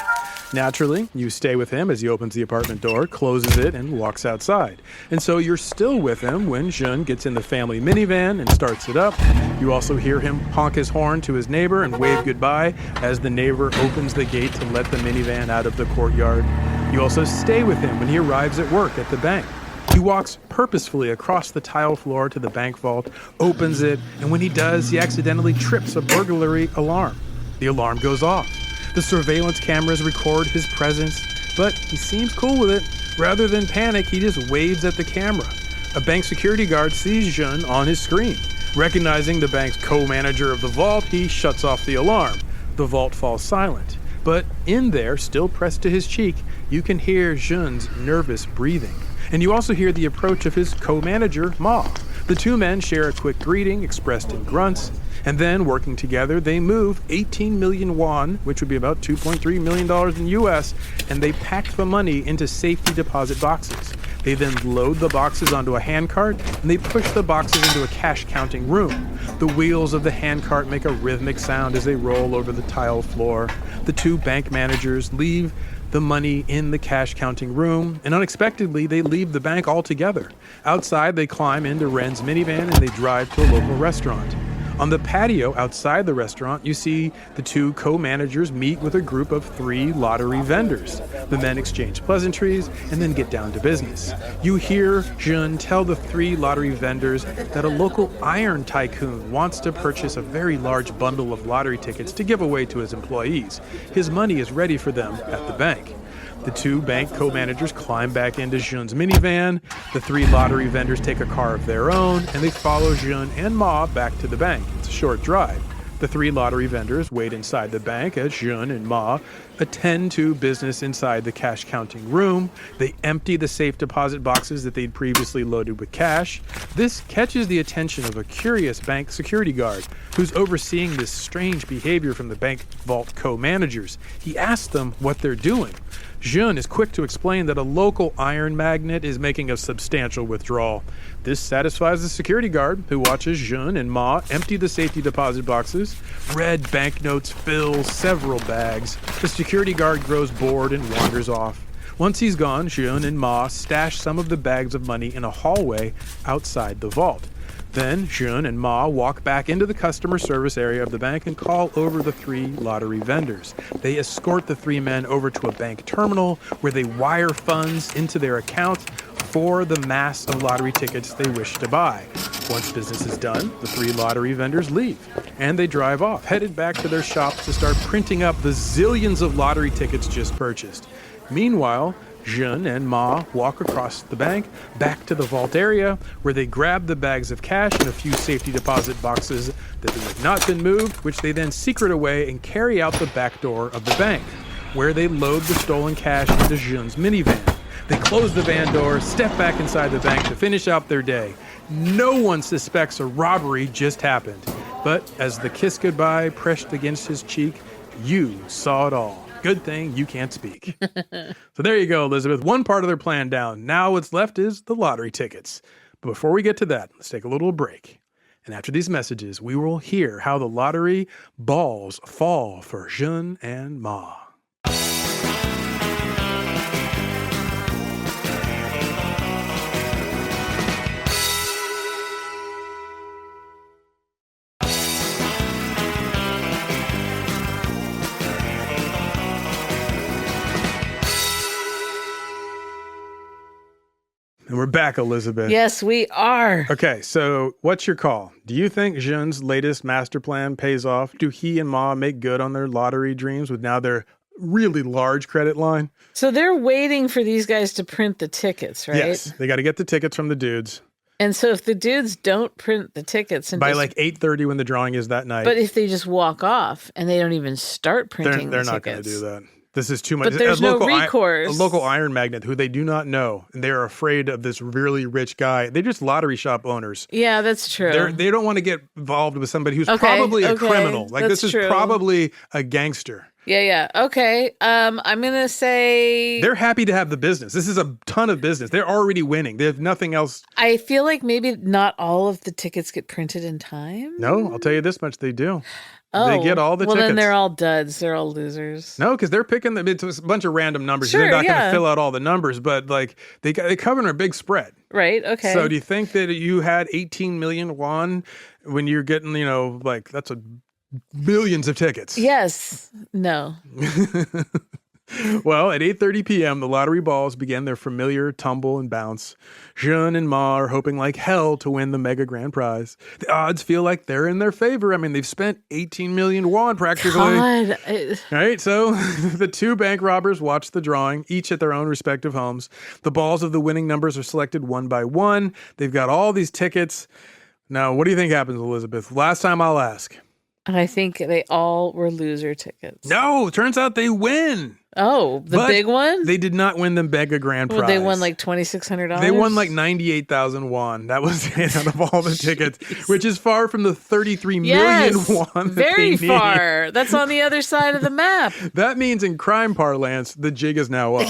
Naturally, you stay with him as he opens the apartment door, closes it, and walks outside. And so you're still with him when Ren gets in the family minivan and starts it up. You also hear him honk his horn to his neighbor and wave goodbye as the neighbor opens the gate to let the minivan out of the courtyard. You also stay with him when he arrives at work at the bank. He walks purposefully across the tile floor to the bank vault, opens it, and when he does, he accidentally trips a burglary alarm. The alarm goes off. The surveillance cameras record his presence, but he seems cool with it. Rather than panic, he just waves at the camera. A bank security guard sees Ren on his screen. Recognizing the bank's co-manager of the vault, he shuts off the alarm. The vault falls silent. But in there, still pressed to his cheek, you can hear Ren's nervous breathing. And you also hear the approach of his co-manager, Ma. The two men share a quick greeting expressed in grunts, and then, working together, they move 18 million won, which would be about $2.3 million in US, and they pack the money into safety deposit boxes. They then load the boxes onto a handcart, and they push the boxes into a cash counting room. The wheels of the handcart make a rhythmic sound as they roll over the tile floor. The two bank managers leave the money in the cash counting room, and unexpectedly, they leave the bank altogether. Outside, they climb into Ren's minivan and they drive to a local restaurant. On the patio outside the restaurant, you see the two co-managers meet with a group of 3 lottery vendors. The men exchange pleasantries and then get down to business. You hear Ren tell the 3 lottery vendors that a local iron tycoon wants to purchase a very large bundle of lottery tickets to give away to his employees. His money is ready for them at the bank. The 2 bank co-managers climb back into Ren's minivan. The 3 lottery vendors take a car of their own, and they follow Ren and Ma back to the bank. It's a short drive. The 3 lottery vendors wait inside the bank as Ren and Ma attend to business inside the cash counting room. They empty the safe deposit boxes that they'd previously loaded with cash. This catches the attention of a curious bank security guard who's overseeing this strange behavior from the bank vault co-managers. He asks them what they're doing. Ren is quick to explain that a local iron magnate is making a substantial withdrawal. This satisfies the security guard, who watches Ren and Ma empty the safety deposit boxes. Red banknotes fill several bags. The security guard grows bored and wanders off. Once he's gone, Ren and Ma stash some of the bags of money in a hallway outside the vault. Then Ren and Ma walk back into the customer service area of the bank and call over the 3 lottery vendors. They escort the 3 men over to a bank terminal where they wire funds into their account for the mass of lottery tickets they wish to buy. Once business is done, the 3 lottery vendors leave, and they drive off, headed back to their shops to start printing up the zillions of lottery tickets just purchased. Meanwhile, Ren and Ma walk across the bank back to the vault area where they grab the bags of cash and a few safety deposit boxes that have not been moved, which they then secret away and carry out the back door of the bank, where they load the stolen cash into Ren's minivan. They close the van door, step back inside the bank to finish out their day. No one suspects a robbery just happened. But as the kiss goodbye pressed against his cheek, you saw it all. Good thing you can't speak. So there you go, Elizabeth. One part of their plan down. Now what's left is the lottery tickets. But before we get to that, let's take a little break. And after these messages, we will hear how the lottery balls fall for Jun and Ma. And we're back, Elizabeth. Yes, we are. Okay, so what's your call? Do you think Jun's latest master plan pays off? Do he and Ma make good on their lottery dreams with now their really large credit line? So they're waiting for these guys to print the tickets, right? Yes, they got to get the tickets from the dudes. And so if the dudes don't print the tickets... by like 8:30 when the drawing is that night. But if they just walk off and they don't even start printing they're the not going to tickets... do that. This is too much. But there's no recourse. A local iron magnate who they do not know, and they're afraid of this really rich guy. They're just lottery shop owners. Yeah, that's true. They don't want to get involved with somebody who's probably a criminal. Like this is probably a gangster. Yeah. Okay. I'm going to say... They're happy to have the business. This is a ton of business. They're already winning. They have nothing else. I feel like maybe not all of the tickets get printed in time. No, I'll tell you this much. They do. Oh, they get all the tickets. Well, then they're all duds. They're all losers. No, because they're picking it's a bunch of random numbers. Sure, they're not going to fill out all the numbers, but like they cover a big spread. Right. Okay. So do you think that you had 18 million won when you're getting, like that's millions of tickets? Yes. No. Well, at 8:30 p.m., the lottery balls began their familiar tumble and bounce. Jun and Ma are hoping like hell to win the mega grand prize. The odds feel like they're in their favor. I mean, they've spent 18 million won practically. God. Right? So the two bank robbers watch the drawing, each at their own respective homes. The balls of the winning numbers are selected one by one. They've got all these tickets. Now, what do you think happens, Elizabeth? Last time I'll ask. I think they all were loser tickets. No, turns out they win. Oh, the big one? They did not win the mega grand prize. They won like $2,600? They won like 98,000 won. That was it out of all the tickets, which is far from the 33 million won. Very far. That's on the other side of the map. That means in crime parlance, the jig is now up.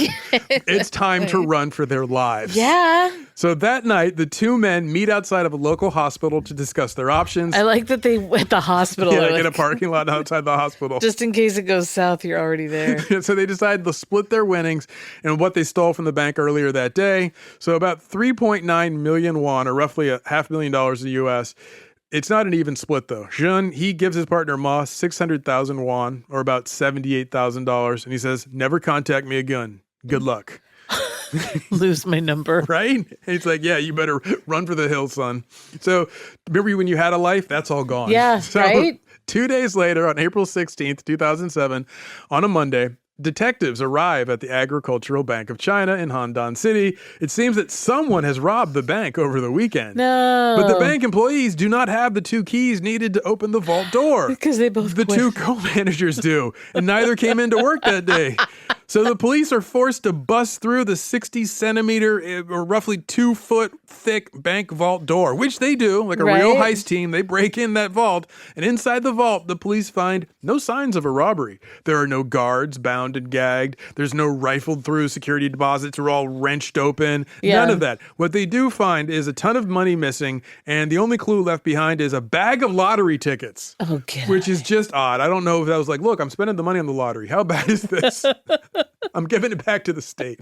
It's time to run for their lives. Yeah. So that night, the two men meet outside of a local hospital to discuss their options. I like that they went to the hospital. Yeah, in a parking lot outside the hospital. Just in case it goes south, you're already there. So they decided to split their winnings and what they stole from the bank earlier that day. So about 3.9 million won, or roughly $500,000 in the U.S. It's not an even split, though. Jun, he gives his partner Ma 600,000 won, or about $78,000, and he says, "Never contact me again. Good luck." Lose my number. Right? And he's like, yeah, you better run for the hills, son. So remember when you had a life? That's all gone. Yeah, so, right? 2 days later, on April 16th, 2007, on a Monday, detectives arrive at the Agricultural Bank of China in Handan City. It seems that someone has robbed the bank over the weekend. No. But the bank employees do not have the two keys needed to open the vault door. Because they both The quit. two co-managers do, and neither came into work that day. So the police are forced to bust through the 60-centimeter, or roughly 2-foot thick bank vault door, which they do, like a real heist team. They break in that vault, and inside the vault, the police find no signs of a robbery. There are no guards bound and gagged. There's no rifled through security deposits are all wrenched open. Yeah. None of that. What they do find is a ton of money missing, and the only clue left behind is a bag of lottery tickets. Oh, get which is just odd. I don't know if that was like, look, I'm spending the money on the lottery. How bad is this? I'm giving it back to the state.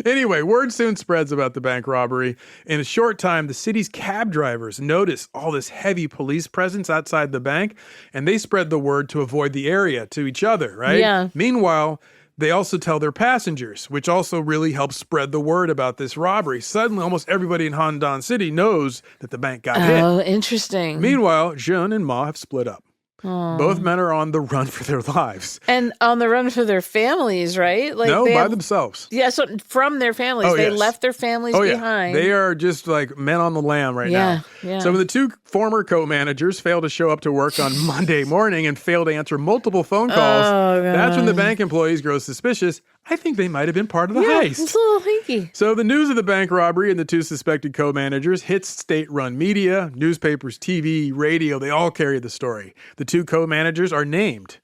Anyway, word soon spreads about the bank robbery. In a short time, the city's cab drivers notice all this heavy police presence outside the bank, and they spread the word to avoid the area to each other, right? Yeah. Meanwhile, they also tell their passengers, which also really helps spread the word about this robbery. Suddenly, almost everybody in Handan City knows that the bank got hit. Oh, interesting. Meanwhile, Jun and Ma have split up. Oh. Both men are on the run for their lives. And on the run for their families, right? Like no, by themselves. Yeah, so from their families. They left their families behind. They are just like men on the lam right now. Yeah. So when the two former co-managers fail to show up to work on Monday morning and fail to answer multiple phone calls, that's when the bank employees grow suspicious. I think they might have been part of the Yeah, heist. it's a little hinky. So the news of the bank robbery and the two suspected co-managers hits state-run media, newspapers, TV, radio. They all carry the story. The two co-managers are named.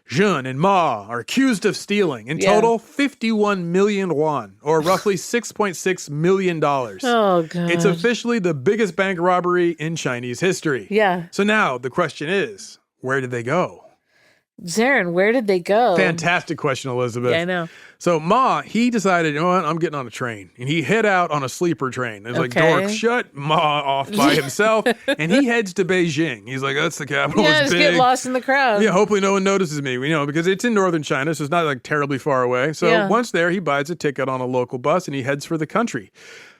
Jun and Ma are accused of stealing, in total, 51 million won, or roughly $6.6 million. Oh, God. It's officially the biggest bank robbery in Chinese history. Yeah. So now the question is, where did they go? Zaron, where did they go? Fantastic question, Elizabeth. Yeah, I know. So Ma, he decided, you know what, I'm getting on a train. And he hit out on a sleeper train. It's like, dork, shut Ma off by himself. And he heads to Beijing. He's like, that's the capital. Yeah, It's just big. get lost in the crowd. Yeah, hopefully no one notices me, because it's in northern China, so it's not like terribly far away. So once there, he buys a ticket on a local bus and he heads for the country.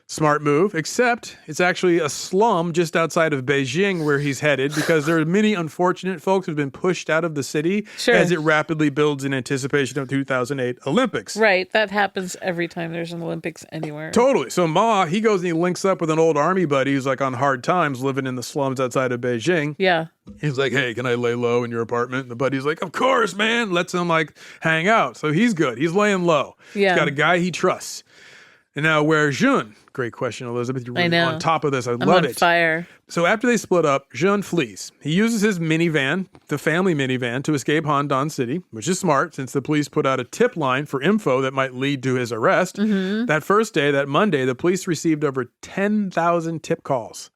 Smart move, except it's actually a slum just outside of Beijing where he's headed because there are many unfortunate folks who've been pushed out of the city as it rapidly builds in anticipation of 2008 Olympics. Right. That happens every time there's an Olympics anywhere. Totally. So Ma, he goes and he links up with an old army buddy who's like on hard times living in the slums outside of Beijing. Yeah. He's like, hey, can I lay low in your apartment? And the buddy's like, of course, man. Lets him like hang out. So he's good. He's laying low. Yeah. He's got a guy he trusts. And now where's Jun? Great question, Elizabeth. You're really on top of this. I love it. I'm on fire. So after they split up, Jun flees. He uses his minivan, the family minivan, to escape Handan City, which is smart since the police put out a tip line for info that might lead to his arrest. Mm-hmm. That first day, that Monday, the police received over 10,000 tip calls.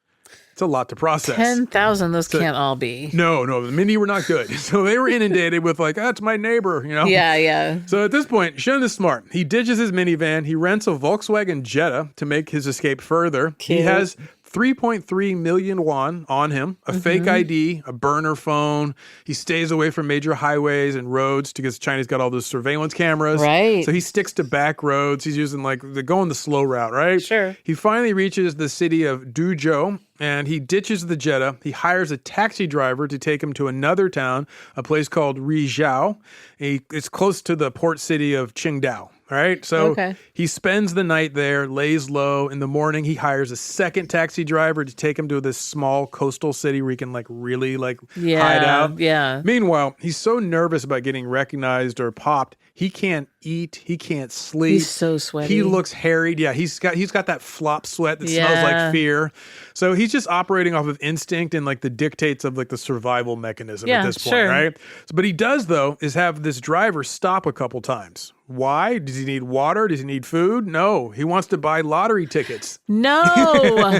It's a lot to process. 10,000, those can't all be. No, the Mindy were not good. So they were inundated with like, that's my neighbor, Yeah. So at this point, Shun is smart. He ditches his minivan. He rents a Volkswagen Jetta to make his escape further. Cute. He has 3.3 million won on him, a fake ID, a burner phone. He stays away from major highways and roads because China's got all those surveillance cameras. Right. So he sticks to back roads. He's using they're going the slow route, right? Sure. He finally reaches the city of Duzhou and he ditches the Jetta. He hires a taxi driver to take him to another town, a place called Rizhao. It's close to the port city of Qingdao. All right. So he spends the night there, lays low. In the morning, he hires a second taxi driver to take him to this small coastal city where he can really hide out. Yeah. Meanwhile, he's so nervous about getting recognized or popped. He can't eat. He can't sleep. He's so sweaty. He looks harried. Yeah, he's got that flop sweat that smells like fear. So he's just operating off of instinct and the dictates of the survival mechanism at this point, right? So, but he does though is have this driver stop a couple times. Why? Does he need water? Does he need food? No, he wants to buy lottery tickets. No,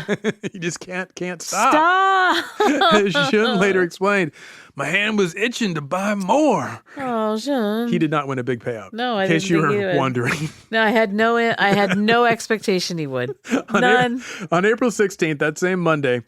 he just can't stop. Shun later explained, my hand was itching to buy more. Oh, Shun. He did not win a big payout. No, I in didn't case you think he were would. wondering. No, I had no expectation he would. None. On April 16th, that same Monday,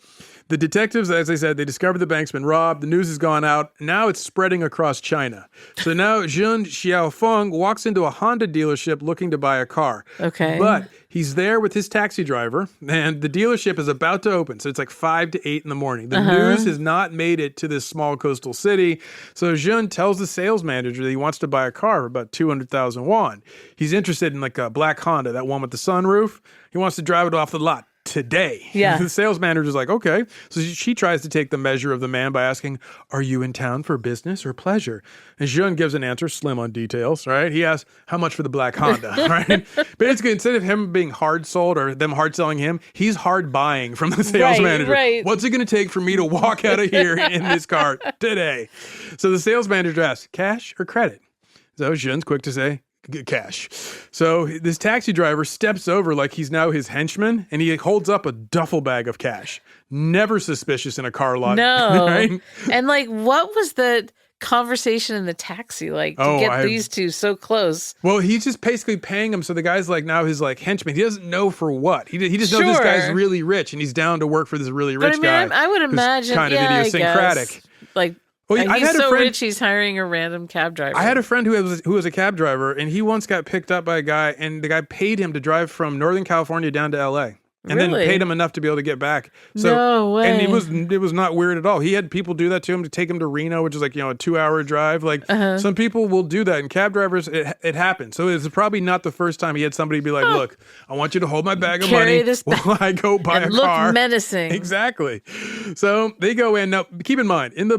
the detectives, as I said, they discovered the bank's been robbed. The news has gone out. Now it's spreading across China. So now Ren Xiaofeng walks into a Honda dealership looking to buy a car. Okay. But he's there with his taxi driver, and the dealership is about to open. So it's 5 to 8 in the morning. The news has not made it to this small coastal city. So Jun tells the sales manager that he wants to buy a car for about 200,000 won. He's interested in a black Honda, that one with the sunroof. He wants to drive it off the lot today. Yeah. The sales manager's like, okay. So she tries to take the measure of the man by asking, are you in town for business or pleasure? And Jun gives an answer, slim on details, right? He asks, how much for the black Honda, right? Basically, instead of him being hard sold or them hard selling him, he's hard buying from the sales manager. Right. What's it going to take for me to walk out of here in this car today? So the sales manager asks, cash or credit? So Jun's quick to say, cash. So this taxi driver steps over like he's now his henchman, and he holds up a duffel bag of cash. Never suspicious in a car lot. No. Right? And what was the conversation in the taxi to get these two so close? Well, he's just basically paying him. So the guy's now his henchman. He doesn't know for what. He just knows this guy's really rich, and he's down to work for this really rich guy. I would imagine kind of idiosyncratic. He's so rich, he's hiring a random cab driver. I had a friend who was a cab driver, and he once got picked up by a guy, and the guy paid him to drive from Northern California down to L.A. And then paid him enough to be able to get back. So, no way. And it was not weird at all. He had people do that to him to take him to Reno, which is a 2-hour drive. Some people will do that, and cab drivers, it happens. So it's probably not the first time he had somebody be like, look, I want you to hold my bag of money while I go buy a car. Look menacing. Exactly. So they go in. Now, keep in mind, in the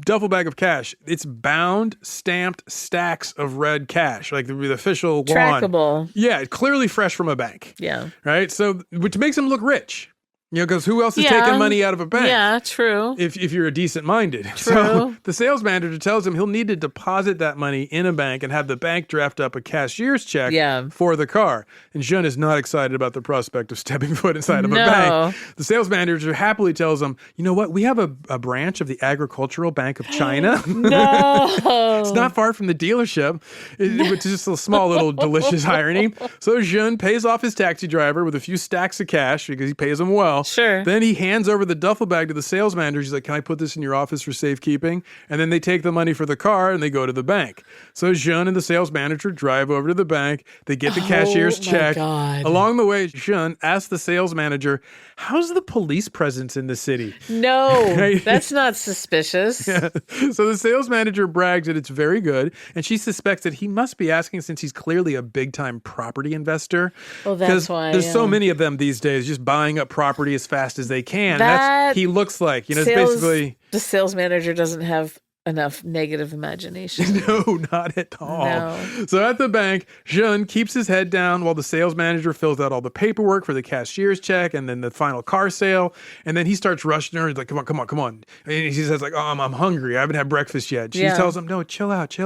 duffel bag of cash. It's bound, stamped stacks of red cash, like the official won. Trackable. Yeah, clearly fresh from a bank. Yeah. Right? So, which makes him look rich. Because who else is taking money out of a bank? Yeah, true. If you're a decent-minded. True. So the sales manager tells him he'll need to deposit that money in a bank and have the bank draft up a cashier's check for the car. And Jean is not excited about the prospect of stepping foot inside of a bank. The sales manager happily tells him, you know what? We have a branch of the Agricultural Bank of China. No. It's not far from the dealership. It's just a small little delicious irony. So Jean pays off his taxi driver with a few stacks of cash because he pays him well. Sure. Then he hands over the duffel bag to the sales manager. He's like, can I put this in your office for safekeeping? And then they take the money for the car and they go to the bank. So Jean and the sales manager drive over to the bank. They get the cashier's check. God. Along the way, Jean asks the sales manager, how's the police presence in the city? No, that's not suspicious. Yeah. So the sales manager brags that it's very good, and she suspects that he must be asking since he's clearly a big-time property investor. Well, that's why. There's so many of them these days, just buying up property as fast as they can. That's he looks like. It's basically... The sales manager doesn't have enough negative imagination. No, not at all. No. So at the bank, Jean keeps his head down while the sales manager fills out all the paperwork for the cashier's check and then the final car sale. And then he starts rushing her. He's like, come on. And he says like, oh, I'm hungry. I haven't had breakfast yet. She tells him, no, chill out.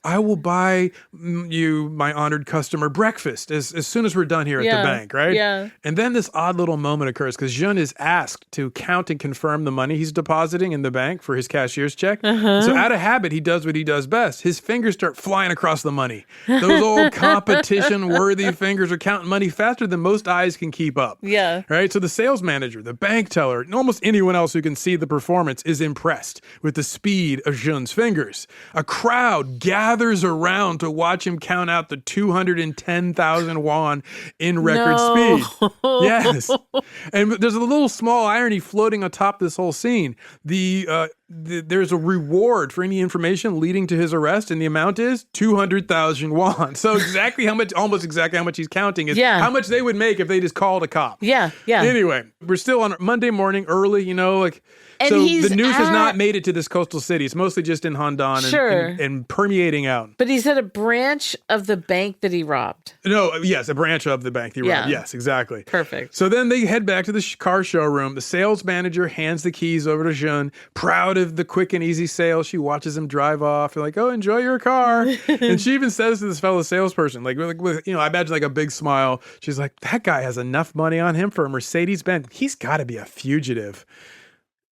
I will buy you, my honored customer, breakfast as soon as we're done here at the bank, right? Yeah. And then this odd little moment occurs because Jean is asked to count and confirm the money he's depositing in the bank for his cashier's check. So out of habit, he does what he does best. His fingers start flying across the money. Those old competition-worthy fingers are counting money faster than most eyes can keep up. Yeah. Right? So the sales manager, the bank teller, and almost anyone else who can see the performance is impressed with the speed of Jean's fingers. A crowd gathers around to watch him count out the 210,000 won in record speed. Yes. And there's a little small irony floating atop this whole scene. There's a reward for any information leading to his arrest, and the amount is 200,000 won. So almost exactly how much he's counting is how much they would make if they just called a cop. Yeah. Anyway, we're still on Monday morning early, And so the news has not made it to this coastal city. It's mostly just in Handan and permeating out. But he's at a branch of the bank that he robbed. No, yes, a branch of the bank he robbed. Yes, exactly. Perfect. So then they head back to the car showroom. The sales manager hands the keys over to Jean. Proud of the quick and easy sale, she watches him drive off. And like, oh, enjoy your car. And she even says to this fellow salesperson, like with I imagine like a big smile. She's like, that guy has enough money on him for a Mercedes-Benz. He's got to be a fugitive.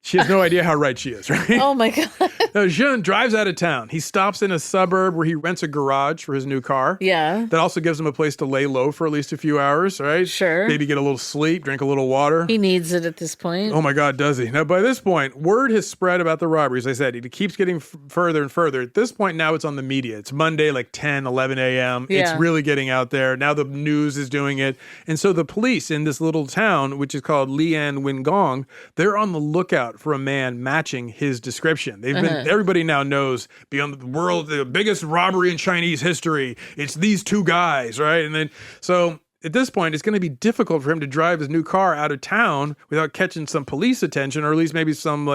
She has no idea how right she is, right? Oh, my God. Now, Jean drives out of town. He stops in a suburb where he rents a garage for his new car. Yeah. That also gives him a place to lay low for at least a few hours, right? Sure. Maybe get a little sleep, drink a little water. He needs it at this point. Oh, my God, does he? Now, by this point, word has spread about the robbery. As I said, it keeps getting further and further. At this point, now it's on the media. It's Monday, like 10, 11 a.m. Yeah. It's really getting out there. Now the news is doing it. And so the police in this little town, which is called Lian Wingong, they're on the lookout for a man matching his description. They've been everybody now knows beyond the world, the biggest robbery in Chinese history. It's these two guys, right? And then so at this point, it's going to be difficult for him to drive his new car out of town without catching some police attention, or at least maybe some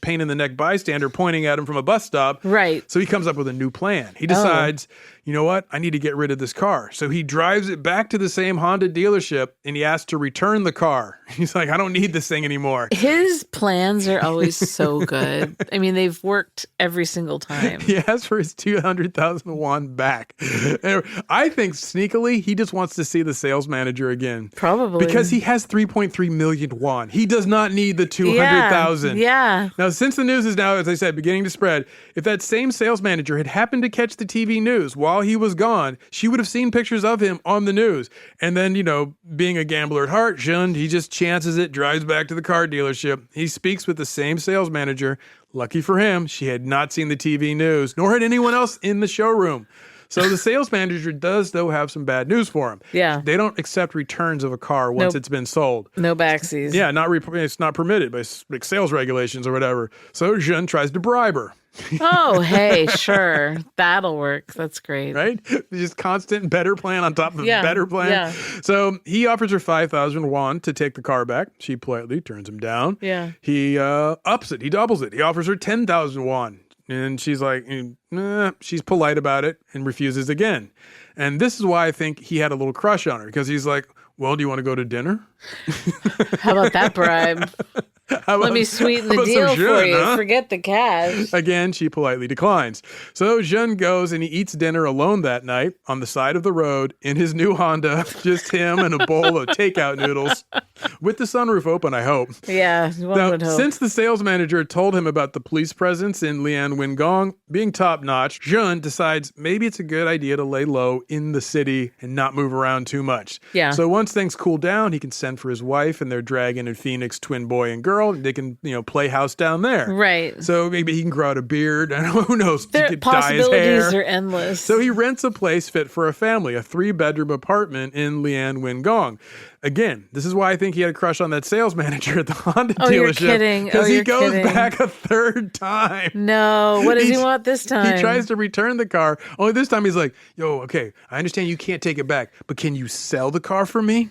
pain in the neck bystander pointing at him from a bus stop. Right. So he comes up with a new plan. He decides, you know what? I need to get rid of this car. So he drives it back to the same Honda delership and he asks to return the car. He's like, I don't need this thing anymore. His plans are always so good. I mean, they've worked every single time. He asks for his 200,000 won back. And I think sneakily, he just wants to see the sales manager again. Probably. Because he has 3.3 million won. He does not need the 200,000. Yeah. Now, since the news is now, as I said, beginning to spread, if that same sales manager had happened to catch the TV news while he was gone, she would have seen pictures of him on the news. And then, being a gambler at heart, Jean, he just chances it, drives back to the car dealership. He speaks with the same sales manager. Lucky for him, she had not seen the TV news, nor had anyone else in the showroom. So the sales manager does, though, have some bad news for him. Yeah. They don't accept returns of a car once it's been sold. No backsies. Yeah, it's not permitted by like sales regulations or whatever. So Zhen tries to bribe her. Oh, hey, sure. That'll work. That's great. Right? Just constant better plan on top of better plan. Yeah. So he offers her 5,000 won to take the car back. She politely turns him down. Yeah. He ups it. He doubles it. He offers her 10,000 won. And she's like, she's polite about it and refuses again. And this is why I think he had a little crush on her, because he's like, well, do you want to go to dinner? How about that bribe? Let me sweeten the deal for you. Huh? Forget the cash. Again, she politely declines. So Zhen goes and he eats dinner alone that night on the side of the road in his new Honda, just him and a bowl of takeout noodles with the sunroof open, I hope. Yeah, one would hope. Since the sales manager told him about the police presence in Lian Wingong being top-notch, Zhen decides maybe it's a good idea to lay low in the city and not move around too much. Yeah. So once things cool down, he can send for his wife and their dragon and phoenix twin boy and girl. They can, play house down there. Right. So maybe he can grow out a beard. And who knows? Their he could dye his hair. possibilities are endless. So he rents a place fit for a family, a 3-bedroom apartment in Lian Wingong. Again, this is why I think he had a crush on that sales manager at the Honda dealership. You're kidding. Because he goes back a third time. No. What does he want this time? He tries to return the car. Only this time he's like, yo, okay, I understand you can't take it back, but can you sell the car for me?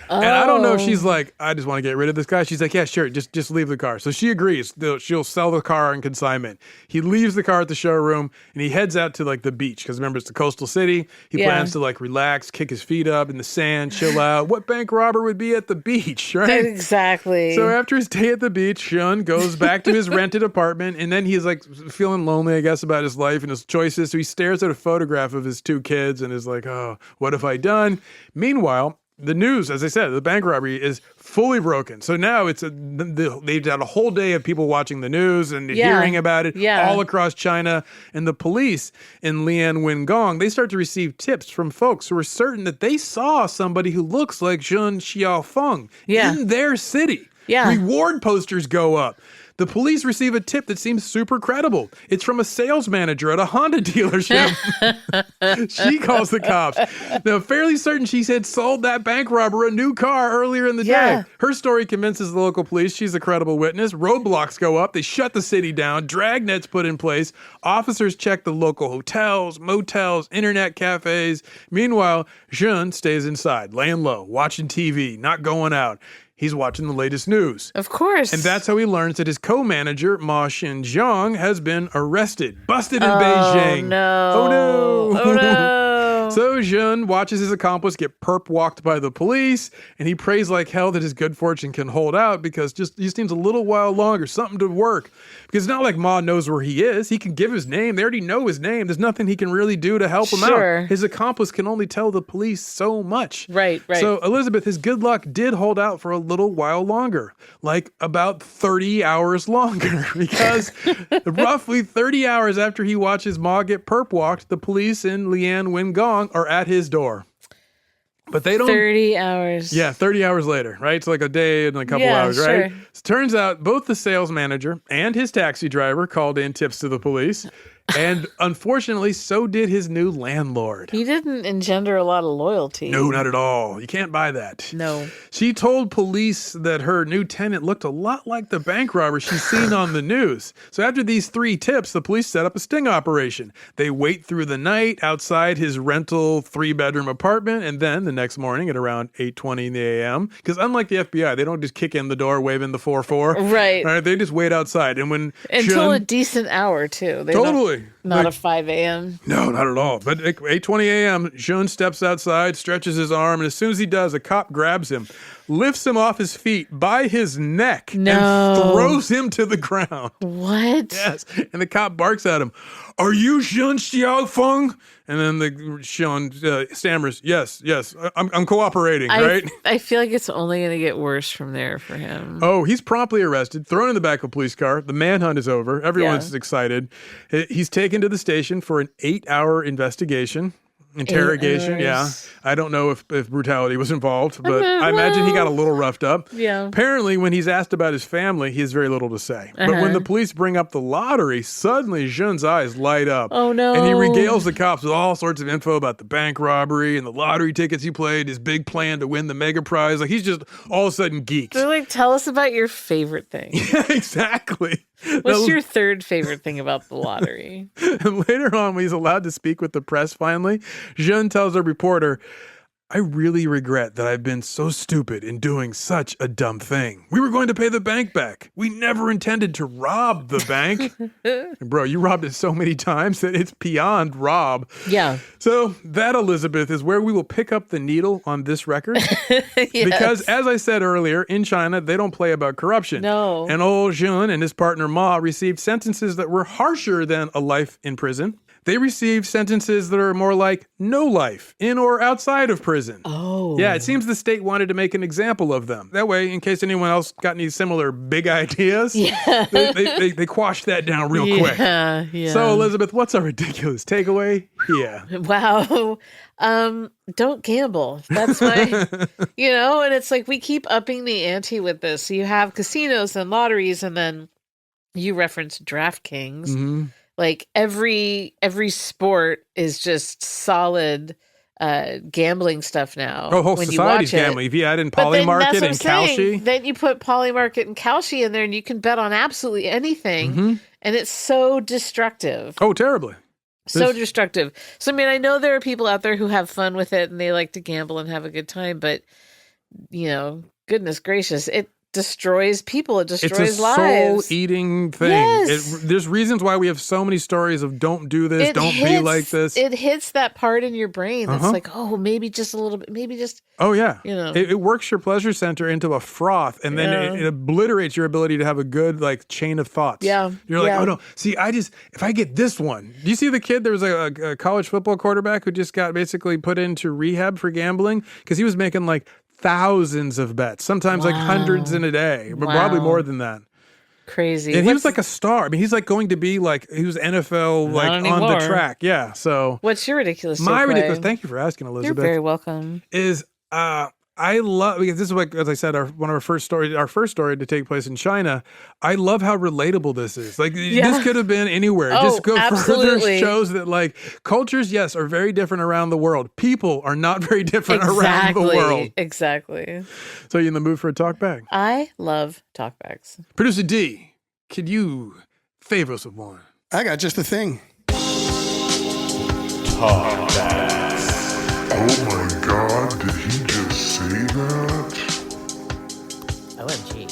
And I don't know if she's like, I just want to get rid of this guy. She's like, yeah, sure, just leave the car. So she agrees. She'll sell the car on consignment. He leaves the car at the showroom and he heads out to like the beach because remember it's the coastal city. He plans to like relax, kick his feet up in the sand, chill out. What bank robber would be at the beach, right? Exactly. So after his day at the beach, Shun goes back to his rented apartment and then he's like feeling lonely, I guess, about his life and his choices. So he stares at a photograph of his 2 kids and is like, oh, what have I done? Meanwhile, the news, as I said, the bank robbery is fully broken. So now they've had a whole day of people watching the news and hearing about it all across China. And the police in Lian Wingong, they start to receive tips from folks who are certain that they saw somebody who looks like Ren Xiaofeng in their city. Yeah. Reward posters go up. The police receive a tip that seems super credible. It's from a sales manager at a Honda dealership. She calls the cops. Now, fairly certain she had sold that bank robber a new car earlier in the day. Her story convinces the local police she's a credible witness. Roadblocks go up. They shut the city down. Dragnets put in place. Officers check the local hotels, motels, internet cafes. Meanwhile, Zhen stays inside, laying low, watching TV, not going out. He's watching the latest news. Of course. And that's how he learns that his co-manager, Ma Xinjiang, has been arrested, busted in Beijing. No. Oh, no. Oh, no. So Zhen watches his accomplice get perp walked by the police, and he prays like hell that his good fortune can hold out because he just needs a little while longer, something to work. Because it's not like Ma knows where he is. He can give his name. They already know his name. There's nothing he can really do to help him out. His accomplice can only tell the police so much. Right. So Elizabeth, his good luck did hold out for a little while longer, like about 30 hours longer, because roughly 30 hours after he watches Ma get perp walked, the police in Lian Wingong are at his door. But they don't... 30 hours. Yeah, 30 hours later, right? It's like a day and a couple hours, right? So turns out both the sales manager and his taxi driver called in tips to the police. And unfortunately, so did his new landlord. He didn't engender a lot of loyalty. No, not at all. You can't buy that. No. She told police that her new tenant looked a lot like the bank robber she's seen on the news. So after these 3 tips, the police set up a sting operation. They wait through the night outside his rental 3-bedroom apartment, and then the next morning at around 8:20 in the a.m., because unlike the FBI, they don't just kick in the door waving the 4-4. Right. All right. They just wait outside. And when until a decent hour, too. Totally. Not a 5 a.m. No, not at all. But at 8:20 a.m., Jun steps outside, stretches his arm, and as soon as he does, a cop grabs him, lifts him off his feet by his neck, and throws him to the ground. What? Yes. And the cop barks at him, "Are you Ren Xiaofeng?" And then the Sean stammers, yes, I'm cooperating, right? I feel like it's only going to get worse from there for him. Oh, he's promptly arrested, thrown in the back of a police car. The manhunt is over. Everyone's excited. He's taken to the station for an 8-hour investigation. interrogation. Yeah. I don't know if brutality was involved, but I imagine he got a little roughed up. Yeah. Apparently, when he's asked about his family, he has very little to say. But when the police bring up the lottery, suddenly Jun's eyes light up. Oh, no. And he regales the cops with all sorts of info about the bank robbery and the lottery tickets he played, his big plan to win the mega prize. Like, he's just all of a sudden geeked. They're like, tell us about your favorite thing. Yeah, exactly. What's your third favorite thing about the lottery? And later on, when he's allowed to speak with the press finally, Jun tells a reporter, I really regret that I've been so stupid in doing such a dumb thing. We were going to pay the bank back. We never intended to rob the bank. Bro, you robbed it so many times that it's beyond rob. Yeah. So that, Elizabeth, is where we will pick up the needle on this record. Yes. Because, as I said earlier, in China, they don't play about corruption. No. And old Jun and his partner Ma received sentences that were harsher than a life in prison. They received sentences that are more like no life, in or outside of prison. Oh. Yeah, it seems the state wanted to make an example of them. That way, in case anyone else got any similar big ideas, they quashed that down real quick. Yeah. So, Elizabeth, what's our ridiculous takeaway? Yeah. Wow. Don't gamble. That's my, and it's like we keep upping the ante with this. So you have casinos and lotteries, and then you reference DraftKings. Mm-hmm. Like every sport is just solid gambling stuff now. Oh, whole society's gambling. If you add in Polymarket and Kalshi. Then you put Polymarket and Kalshi in there and you can bet on absolutely anything. And it's so destructive. Oh, terribly. So destructive. So, I mean, I know there are people out there who have fun with it and they like to gamble and have a good time, but, goodness gracious, it destroys people. It destroys lives. It's a soul-eating thing. Yes. There's reasons why we have so many stories of don't do this, be like this. It hits that part in your brain that's like, oh, maybe just a little bit, maybe just. Oh, yeah. It works your pleasure center into a froth, and then it obliterates your ability to have a good chain of thoughts. Yeah. You're like, oh, no. See, if I get this one. Do you see the kid? There was a college football quarterback who just got basically put into rehab for gambling because he was making thousands of bets, sometimes hundreds in a day, but probably more than that. Crazy. And he was like a star. I mean, he's going to be he was NFL on the track. Yeah. So what's your ridiculous? Thank you for asking, Elizabeth. You're very welcome. Is I love, because this is as I said, one of our first story to take place in China. I love how relatable this is. This could have been anywhere. Just go further shows that cultures, yes, are very different around the world. People are not very different around the world. Exactly. So you in the mood for a talk bag? I love talk bags. Producer D, could you favor us with one? I got just the thing. Talk bags. Oh my God, did he just say that? OMG.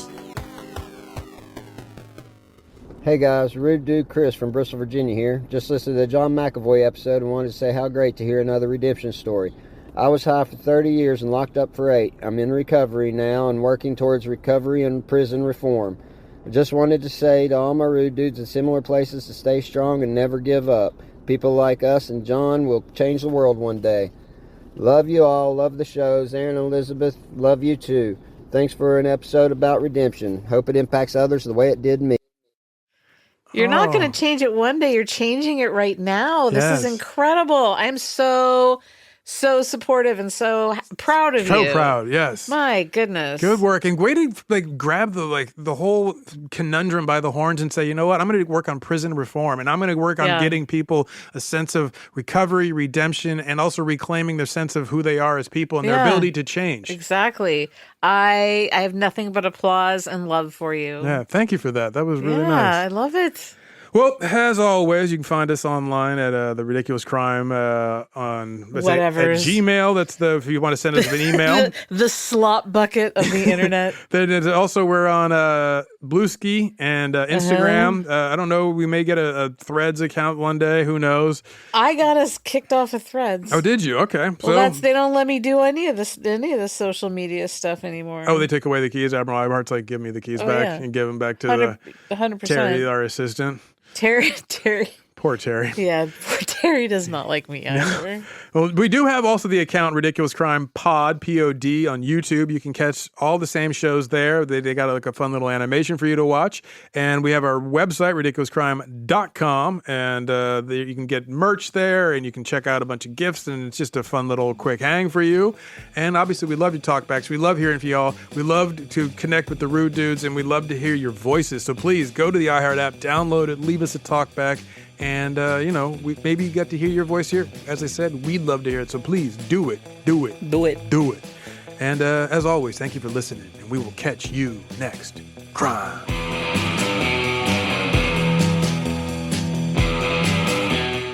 Hey guys, Rude Dude Chris from Bristol, Virginia here. Just listened to the John McAvoy episode and wanted to say how great to hear another redemption story. I was high for 30 years and locked up for 8. I'm in recovery now and working towards recovery and prison reform. I just wanted to say to all my rude dudes in similar places to stay strong and never give up. People like us and John will change the world one day. Love you all. Love the shows. Aaron and Elizabeth, love you too. Thanks for an episode about redemption. Hope it impacts others the way it did me. You're not going to change it one day. You're changing it right now. This is incredible. I'm so supportive and so proud of you. So proud, yes. My goodness. Good work. And way to grab the whole conundrum by the horns and say, you know what, I'm going to work on prison reform and I'm going to work on getting people a sense of recovery, redemption, and also reclaiming their sense of who they are as people and their ability to change. Exactly. I have nothing but applause and love for you. Yeah, thank you for that. That was really nice. Yeah, I love it. Well, as always, you can find us online at The Ridiculous Crime on at Gmail. That's if you want to send us an email. the slop bucket of the internet. Then also we're on Bluesky and Instagram. I don't know. We may get a Threads account one day. Who knows? I got us kicked off of Threads. Oh, did you? Okay. Well, they don't let me do any of the social media stuff anymore. Oh, they take away the keys. Admiral iHeart's like, give me the keys back and give them back to 100%. Terry, our assistant. Terry. Poor Terry. Yeah, poor Terry does not like me either. Well, we do have also the account Ridiculous Crime Pod, P-O-D, on YouTube. You can catch all the same shows there. They got like a fun little animation for you to watch. And we have our website, ridiculouscrime.com, and you can get merch there, and you can check out a bunch of gifts, and it's just a fun little quick hang for you. And obviously, we love to talk backs. We love hearing from y'all. We love to connect with the Rude Dudes, and we love to hear your voices. So please go to the iHeart app, download it, leave us a talk back. And, we maybe got to hear your voice here. As I said, we'd love to hear it. So please do it. Do it. Do it. Do it. And as always, thank you for listening. And we will catch you next crime.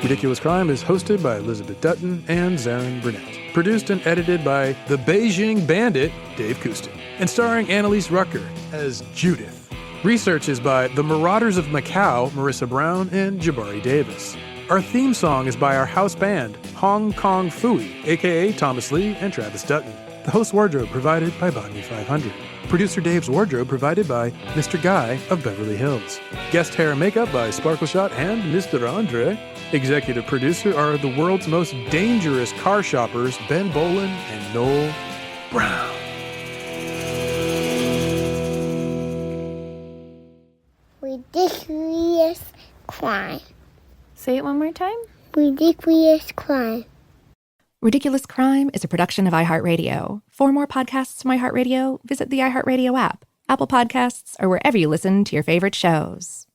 Ridiculous Crime is hosted by Elizabeth Dutton and Zaron Burnett. Produced and edited by the Beijing Bandit, Dave Kustin. And starring Annalise Rucker as Judith. Research is by The Marauders of Macau, Marissa Brown, and Jabari Davis. Our theme song is by our house band, Hong Kong Phooey, a.k.a. Thomas Lee and Travis Dutton. The host wardrobe provided by Botany 500. Producer Dave's wardrobe provided by Mr. Guy of Beverly Hills. Guest hair and makeup by Sparkleshot and Mr. Andre. Executive producer are the world's most dangerous car shoppers, Ben Bolin and Noel Brown. Ridiculous crime. Say it one more time. Ridiculous crime. Ridiculous Crime is a production of iHeartRadio. For more podcasts from iHeartRadio, visit the iHeartRadio app, Apple Podcasts, or wherever you listen to your favorite shows.